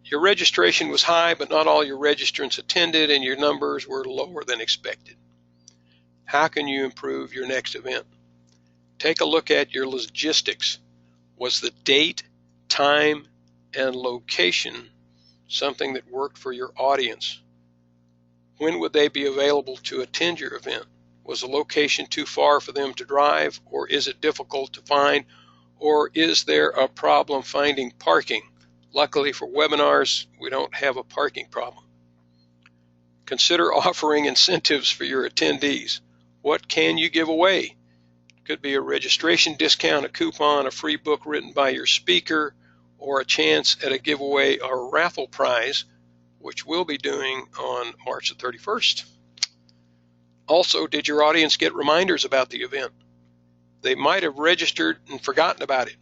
Your registration was high, but not all your registrants attended and your numbers were lower than expected. How can you improve your next event? Take a look at your logistics. Was the date, time, and location something that worked for your audience? When would they be available to attend your event? Was the location too far for them to drive, or is it difficult to find, Or is there a problem finding parking? Luckily for webinars, we don't have a parking problem. Consider offering incentives for your attendees. What can you give away? Could be a registration discount, a coupon, a free book written by your speaker, or a chance at a giveaway or raffle prize, which we'll be doing on March the 31st. Also, did your audience get reminders about the event? They might have registered and forgotten about it.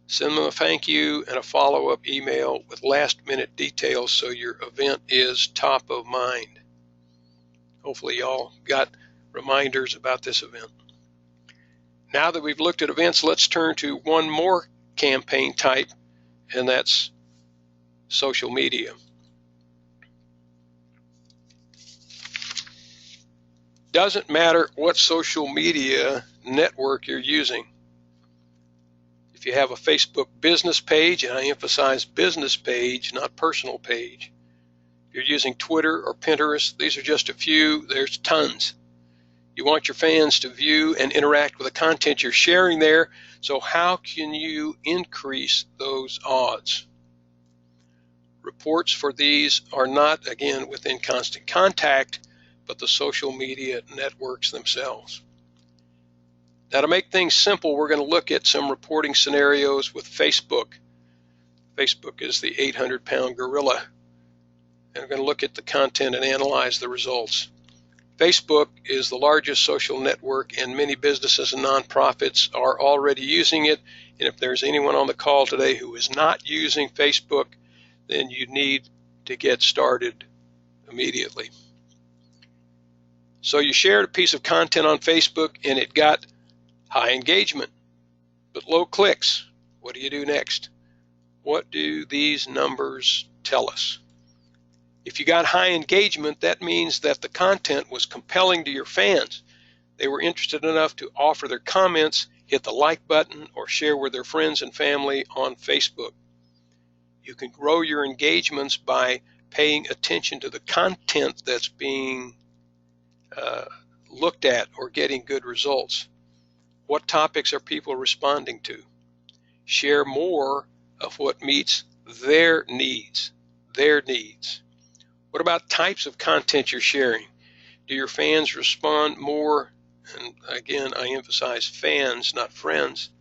Send them a thank you and a follow-up email with last-minute details so your event is top of mind. Hopefully y'all got reminders about this event. Now that we've looked at events, let's turn to one more campaign type, and that's social media. Doesn't matter what social media network you're using. If you have a Facebook business page, and I emphasize business page, not personal page. If you're using Twitter or Pinterest, these are just a few, there's tons. You want your fans to view and interact with the content you're sharing there, so how can you increase those odds? Reports for these are not, again, within constant contact, but the social media networks themselves. Now, to make things simple, we're going to look at some reporting scenarios with Facebook. Facebook is the 800-pound gorilla, and we're going to look at the content and analyze the results. Facebook is the largest social network, and many businesses and nonprofits are already using it. And if there's anyone on the call today who is not using Facebook, then you need to get started immediately. So you shared a piece of content on Facebook and it got high engagement, but low clicks. What do you do next? What do these numbers tell us? If you got high engagement, that means that the content was compelling to your fans. They were interested enough to offer their comments, hit the like button, or share with their friends and family on Facebook. You can grow your engagements by paying attention to the content that's being looked at or getting good results. What topics are people responding to? Share more of what meets their needs. What about types of content you're sharing? Do your fans respond more? And again, I emphasize fans, not friends.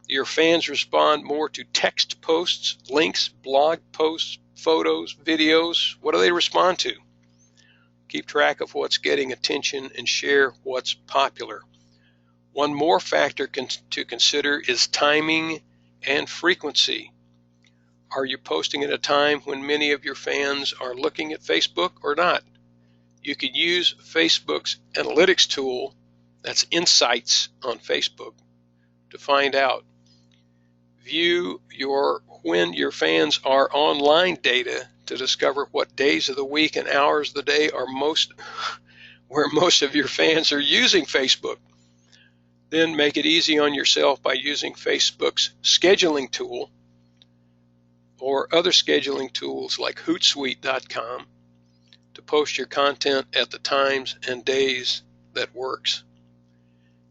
Do your fans respond more to text posts, links, blog posts, photos, videos? What do they respond to? Keep track of what's getting attention and share what's popular. One more factor to consider is timing and frequency. Are you posting at a time when many of your fans are looking at Facebook or not? You can use Facebook's analytics tool, that's Insights on Facebook, to find out. View when your fans are online data to discover what days of the week and hours of the day are where most of your fans are using Facebook. Then make it easy on yourself by using Facebook's scheduling tool or other scheduling tools like Hootsuite.com to post your content at the times and days that works.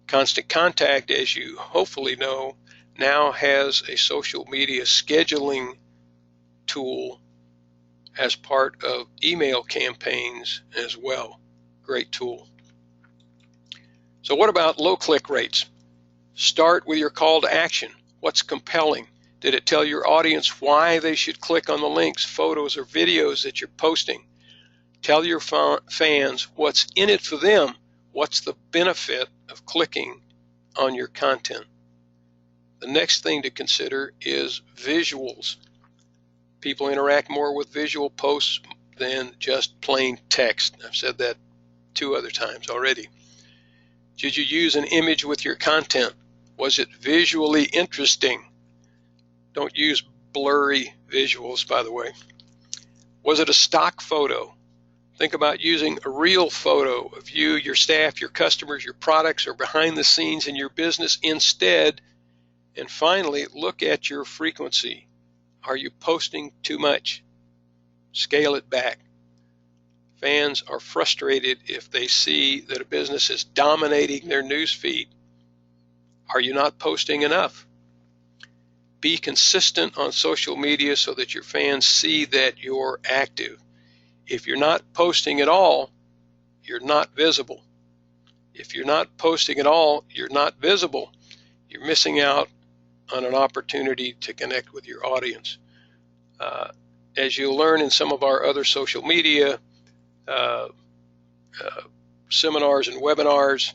Constant Contact, as you hopefully know, now has a social media scheduling tool as part of email campaigns as well. Great tool. So what about low click rates? Start with your call to action. What's compelling? Did it tell your audience why they should click on the links, photos, or videos that you're posting? Tell your fans what's in it for them. What's the benefit of clicking on your content? The next thing to consider is visuals. People interact more with visual posts than just plain text. I've said that 2 other times already. Did you use an image with your content? Was it visually interesting? Don't use blurry visuals, by the way. Was it a stock photo? Think about using a real photo of you, your staff, your customers, your products, or behind the scenes in your business instead. And finally, look at your frequency. Are you posting too much? Scale it back. Fans are frustrated if they see that a business is dominating their news feed. Are you not posting enough? Be consistent on social media so that your fans see that you're active. If you're not posting at all, you're not visible. If you're not posting at all, you're not visible. You're missing out on an opportunity to connect with your audience. As you'll learn in some of our other social media seminars and webinars,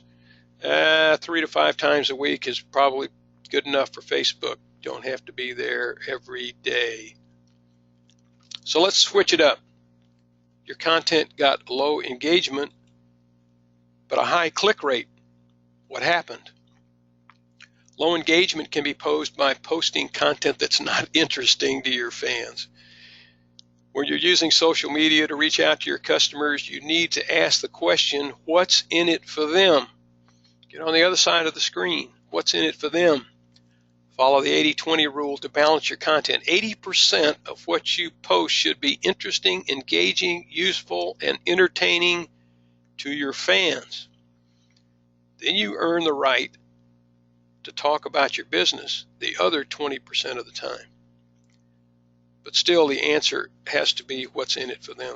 3 to 5 times a week is probably good enough for Facebook. Don't have to be there every day. So let's switch it up. Your content got low engagement, but a high click rate. What happened? Low engagement can be posed by posting content that's not interesting to your fans. When you're using social media to reach out to your customers, you need to ask the question, what's in it for them? Get on the other side of the screen. What's in it for them? Follow the 80-20 rule to balance your content. 80% of what you post should be interesting, engaging, useful, and entertaining to your fans. Then you earn the right to talk about your business the other 20% of the time. But still, the answer has to be what's in it for them.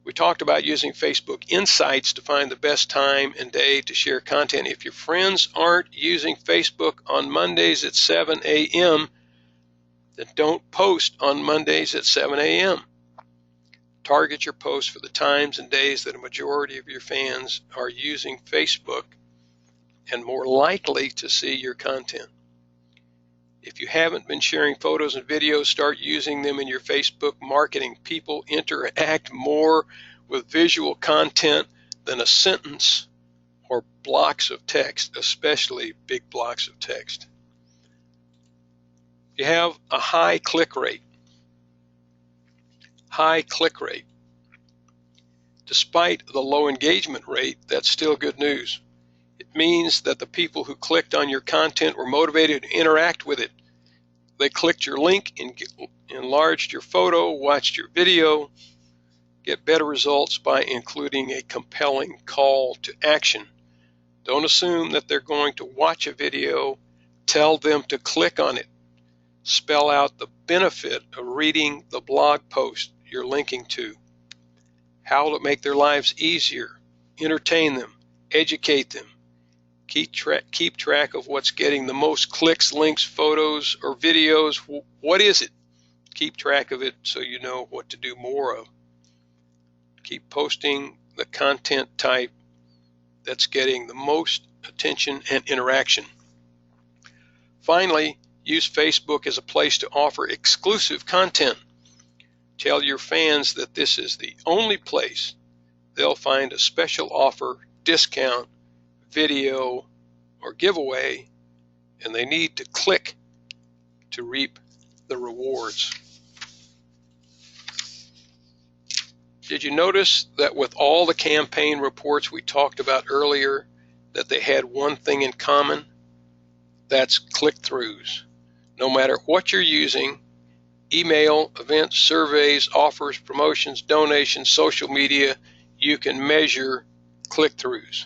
We talked about using Facebook Insights to find the best time and day to share content. If your friends aren't using Facebook on Mondays at 7 a.m., then don't post on Mondays at 7 a.m. Target your posts for the times and days that a majority of your fans are using Facebook and more likely to see your content. If you haven't been sharing photos and videos, start using them in your Facebook marketing. People interact more with visual content than a sentence or blocks of text, especially big blocks of text. You have a high click rate. High click rate. Despite the low engagement rate, that's still good news. It means that the people who clicked on your content were motivated to interact with it. They clicked your link, enlarged your photo, watched your video. Get better results by including a compelling call to action. Don't assume that they're going to watch a video. Tell them to click on it. Spell out the benefit of reading the blog post you're linking to. How will it make their lives easier? Entertain them. Educate them. Keep track of what's getting the most clicks, links, photos, or videos. What is it? Keep track of it so you know what to do more of. Keep posting the content type that's getting the most attention and interaction. Finally, use Facebook as a place to offer exclusive content. Tell your fans that this is the only place they'll find a special offer, discount, video, or giveaway, and they need to click to reap the rewards. Did you notice that with all the campaign reports we talked about earlier, that they had one thing in common? That's click-throughs. No matter what you're using, email, events, surveys, offers, promotions, donations, social media, you can measure click-throughs.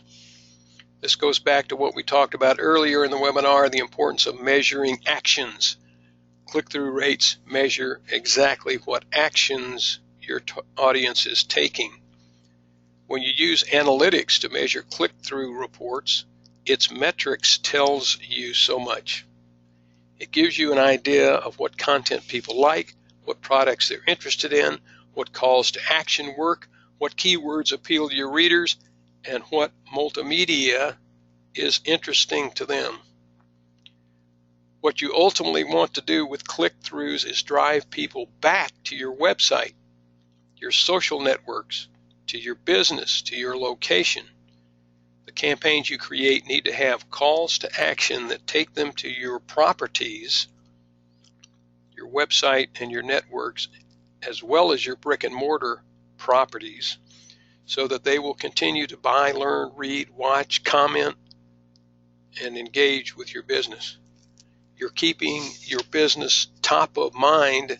This goes back to what we talked about earlier in the webinar, the importance of measuring actions. Click-through rates measure exactly what actions your audience is taking. When you use analytics to measure click-through reports, its metrics tells you so much. It gives you an idea of what content people like, what products they're interested in, what calls to action work, what keywords appeal to your readers, and what multimedia is interesting to them. What you ultimately want to do with click-throughs is drive people back to your website, your social networks, to your business, to your location. The campaigns you create need to have calls to action that take them to your properties, your website and your networks, as well as your brick and mortar properties, so that they will continue to buy, learn, read, watch, comment, and engage with your business. You're keeping your business top of mind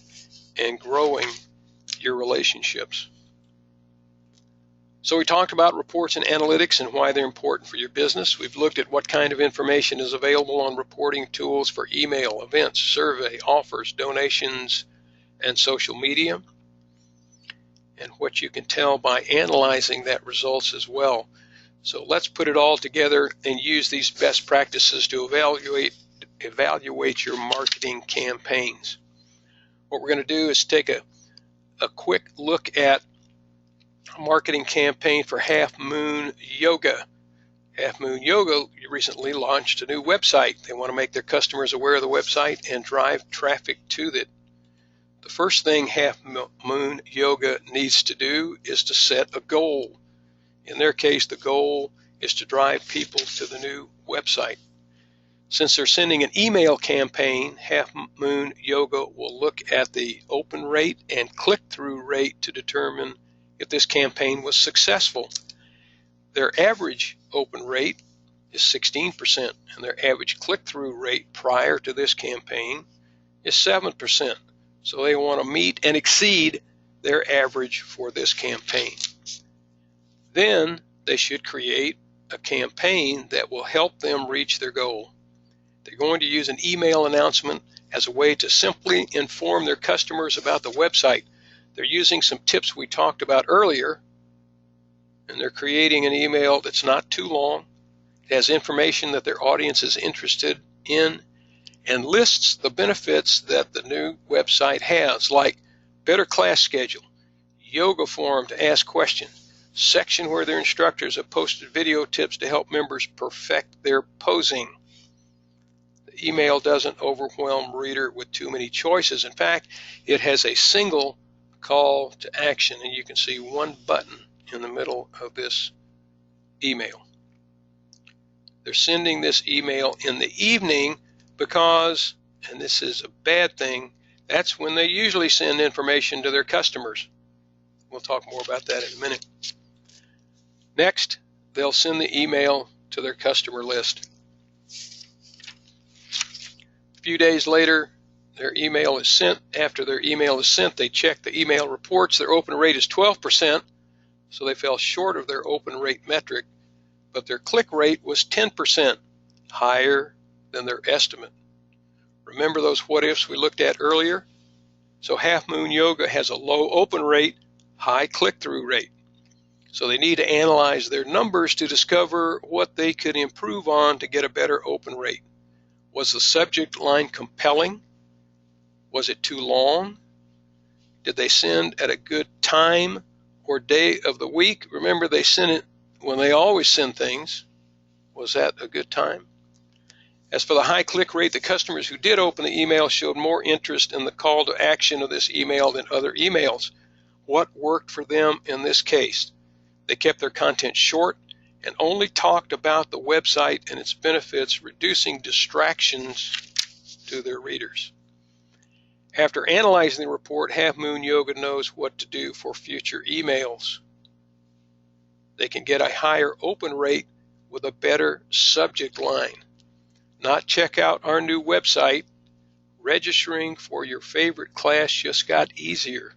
and growing your relationships. So we talked about reports and analytics and why they're important for your business. We've looked at what kind of information is available on reporting tools for email, events, survey, offers, donations, and social media, and what you can tell by analyzing that results as well. So let's put it all together and use these best practices to evaluate your marketing campaigns. What we're going to do is take a quick look at a marketing campaign for Half Moon Yoga. Half Moon Yoga recently launched a new website. They want to make their customers aware of the website and drive traffic to it. The first thing Half Moon Yoga needs to do is to set a goal. In their case, the goal is to drive people to the new website. Since they're sending an email campaign, Half Moon Yoga will look at the open rate and click-through rate to determine if this campaign was successful. Their average open rate is 16%, and their average click-through rate prior to this campaign is 7%. So they want to meet and exceed their average for this campaign. Then they should create a campaign that will help them reach their goal. They're going to use an email announcement as a way to simply inform their customers about the website. They're using some tips we talked about earlier, and they're creating an email that's not too long. It has information that their audience is interested in and lists the benefits that the new website has, like better class schedule, yoga forum to ask questions, section where their instructors have posted video tips to help members perfect their posing. The email doesn't overwhelm the reader with too many choices. In fact, it has a single call to action, and you can see one button in the middle of this email. They're sending this email in the evening because, and this is a bad thing, that's when they usually send information to their customers. We'll talk more about that in a minute. Next, they'll send the email to their customer list. A few days later, their email is sent. After their email is sent, they check the email reports. Their open rate is 12%, so they fell short of their open rate metric, but their click rate was 10% higher than their estimate. Remember those what ifs we looked at earlier? So Half Moon Yoga has a low open rate, high click-through rate. So they need to analyze their numbers to discover what they could improve on to get a better open rate. Was the subject line compelling? Was it too long? Did they send at a good time or day of the week? Remember, they sent it when they always send things. Was that a good time? As for the high click rate, the customers who did open the email showed more interest in the call to action of this email than other emails. What worked for them in this case? They kept their content short and only talked about the website and its benefits, reducing distractions to their readers. After analyzing the report, Half Moon Yoga knows what to do for future emails. They can get a higher open rate with a better subject line. Not check out our new website, registering for your favorite class just got easier.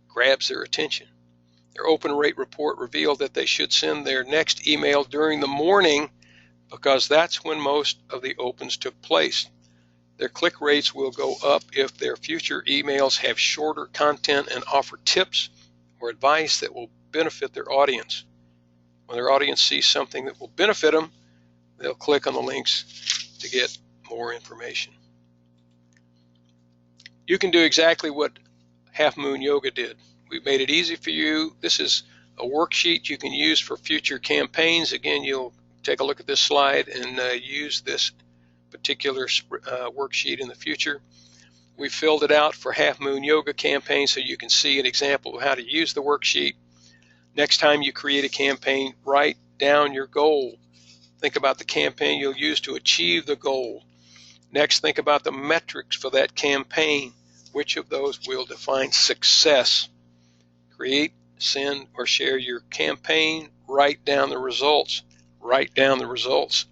Grabs their attention. Their open rate report revealed that they should send their next email during the morning because that's when most of the opens took place. Their click rates will go up if their future emails have shorter content and offer tips or advice that will benefit their audience. When their audience sees something that will benefit them, they'll click on the links to get more information. You can do exactly what Half Moon Yoga did. We've made it easy for you. This is a worksheet you can use for future campaigns. Again, you'll take a look at this slide and use this particular worksheet in the future. We filled it out for Half Moon Yoga campaign so you can see an example of how to use the worksheet. Next time you create a campaign, write down your goal. Think about the campaign you'll use to achieve the goal. Next, think about the metrics for that campaign. Which of those will define success? Create, send, or share your campaign. Write down the results. Write down the results.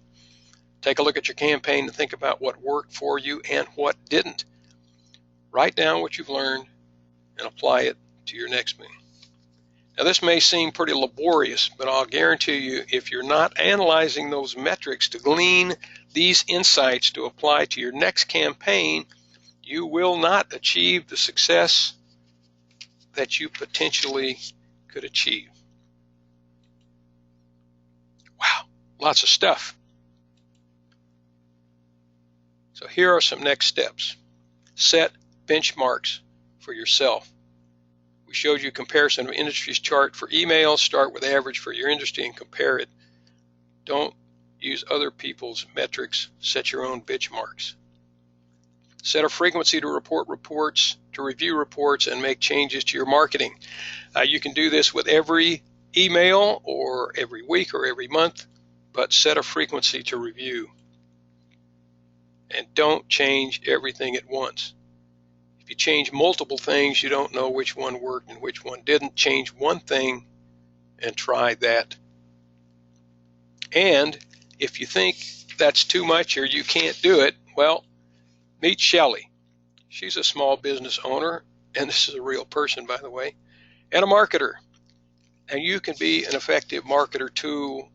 Take a look at your campaign and think about what worked for you and what didn't. Write down what you've learned and apply it to your next move. Now, this may seem pretty laborious, but I'll guarantee you, if you're not analyzing those metrics to glean these insights to apply to your next campaign, you will not achieve the success that you potentially could achieve. Wow, lots of stuff. So here are some next steps. Set benchmarks for yourself. We showed you comparison of industries chart for email. Start with average for your industry and compare it. Don't use other people's metrics. Set your own benchmarks. Set a frequency to report reports, to review reports, and make changes to your marketing. You can do this with every email or every week or every month, but set a frequency to review. And don't change everything at once. If you change multiple things, you don't know which one worked and which one didn't. Change one thing and try that. And if you think that's too much or you can't do it, well, meet Shelley. She's a small business owner, and this is a real person, by the way, and a marketer. And you can be an effective marketer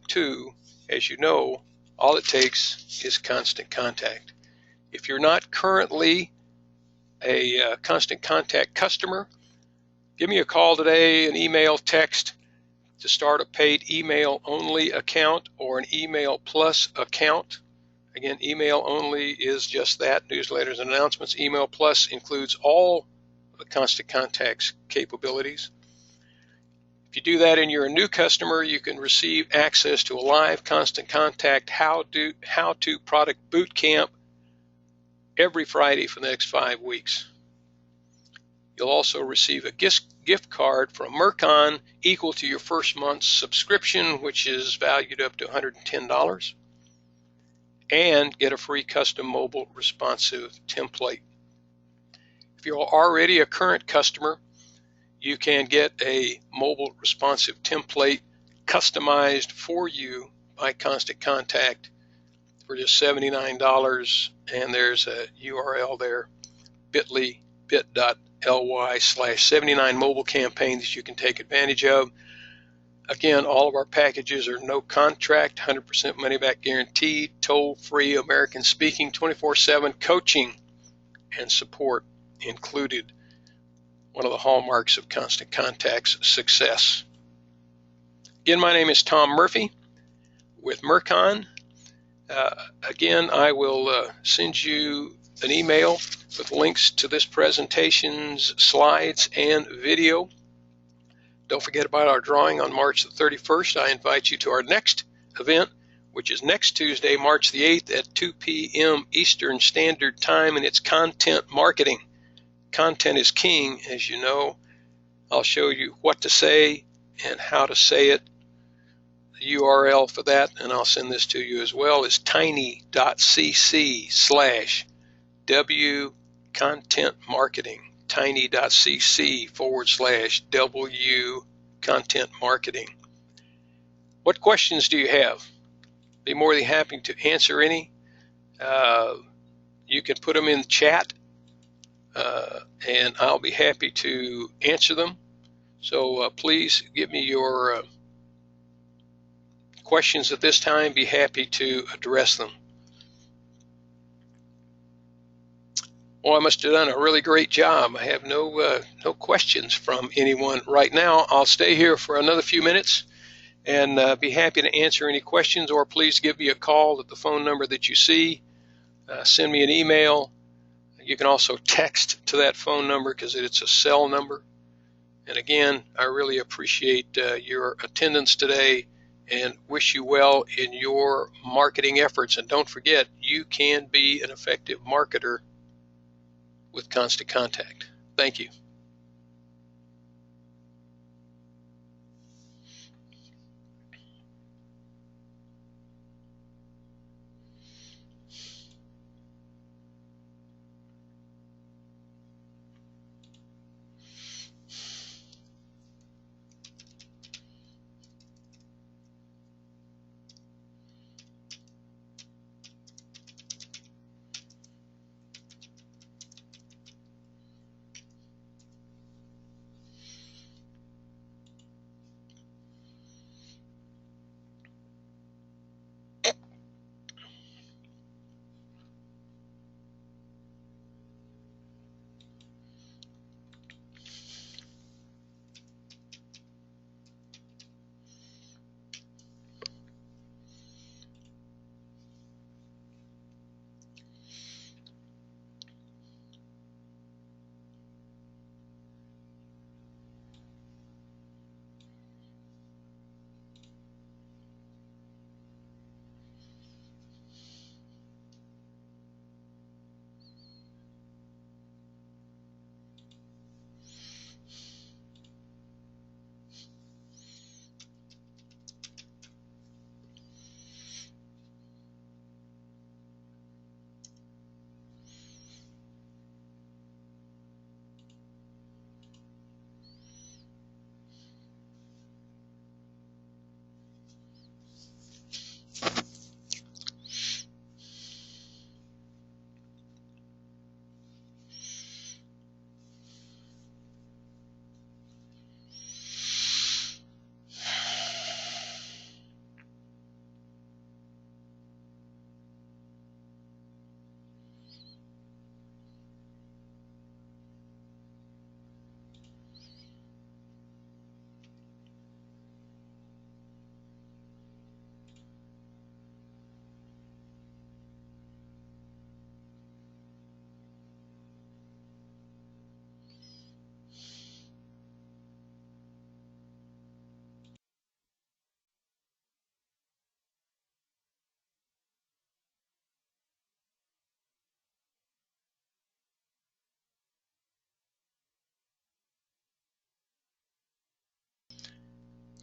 too. As you know, all it takes is constant contact. If you're not currently a constant contact customer, give me a call today, an email, text to start a paid email only account or an email plus account. Again, email only is just that, newsletters and announcements. Email plus includes all the constant contacts capabilities. If you do that and you're a new customer, you can receive access to a live constant contact how-to product boot camp every Friday for the next 5 weeks. You'll also receive a gift card from Mercon equal to your first month's subscription, which is valued up to $110, and get a free custom mobile responsive template. If you're already a current customer, you can get a mobile responsive template customized for you by Constant Contact for just $79, and there's a URL there, bit.ly/79 mobile campaign that you can take advantage of. Again, all of our packages are no contract, 100% money back guaranteed, toll-free American speaking, 24/7 coaching and support included. One of the hallmarks of Constant Contact's success. Again, my name is Tom Murphy with Mercon. Again, I will send you an email with links to this presentation's slides and video. Don't forget about our drawing on March the 31st. I invite you to our next event, which is next Tuesday, March the 8th at 2 p.m. Eastern Standard Time, and it's content marketing. Content is king, as you know. I'll show you what to say and how to say it. The URL for that, and I'll send this to you as well, is tiny.cc/W content marketing. tiny.cc/W content marketing. What questions do you have? Be more than happy to answer any. You can put them in the chat, and I'll be happy to answer them. So please give me your questions at this time. Be happy to address them. Well, I must have done a really great job. I have no questions from anyone right now. I'll stay here for another few minutes and be happy to answer any questions, or please give me a call at the phone number that you see. Send me an email. You can also text to that phone number because it's a cell number. And again, I really appreciate your attendance today and wish you well in your marketing efforts. And don't forget, you can be an effective marketer with Constant Contact. Thank you.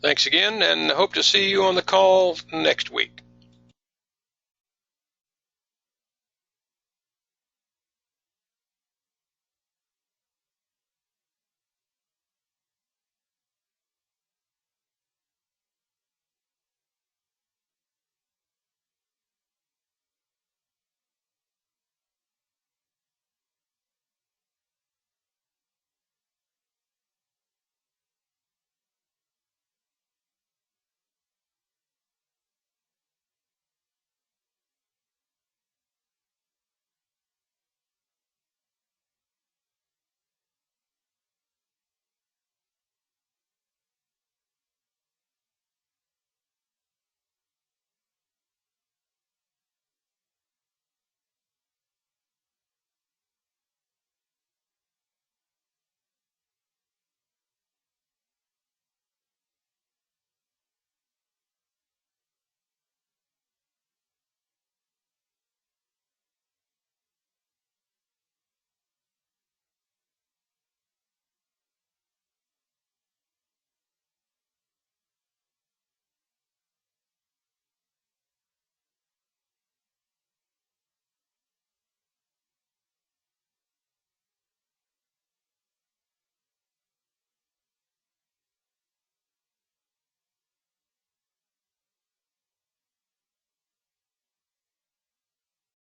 Thanks again, and hope to see you on the call next week.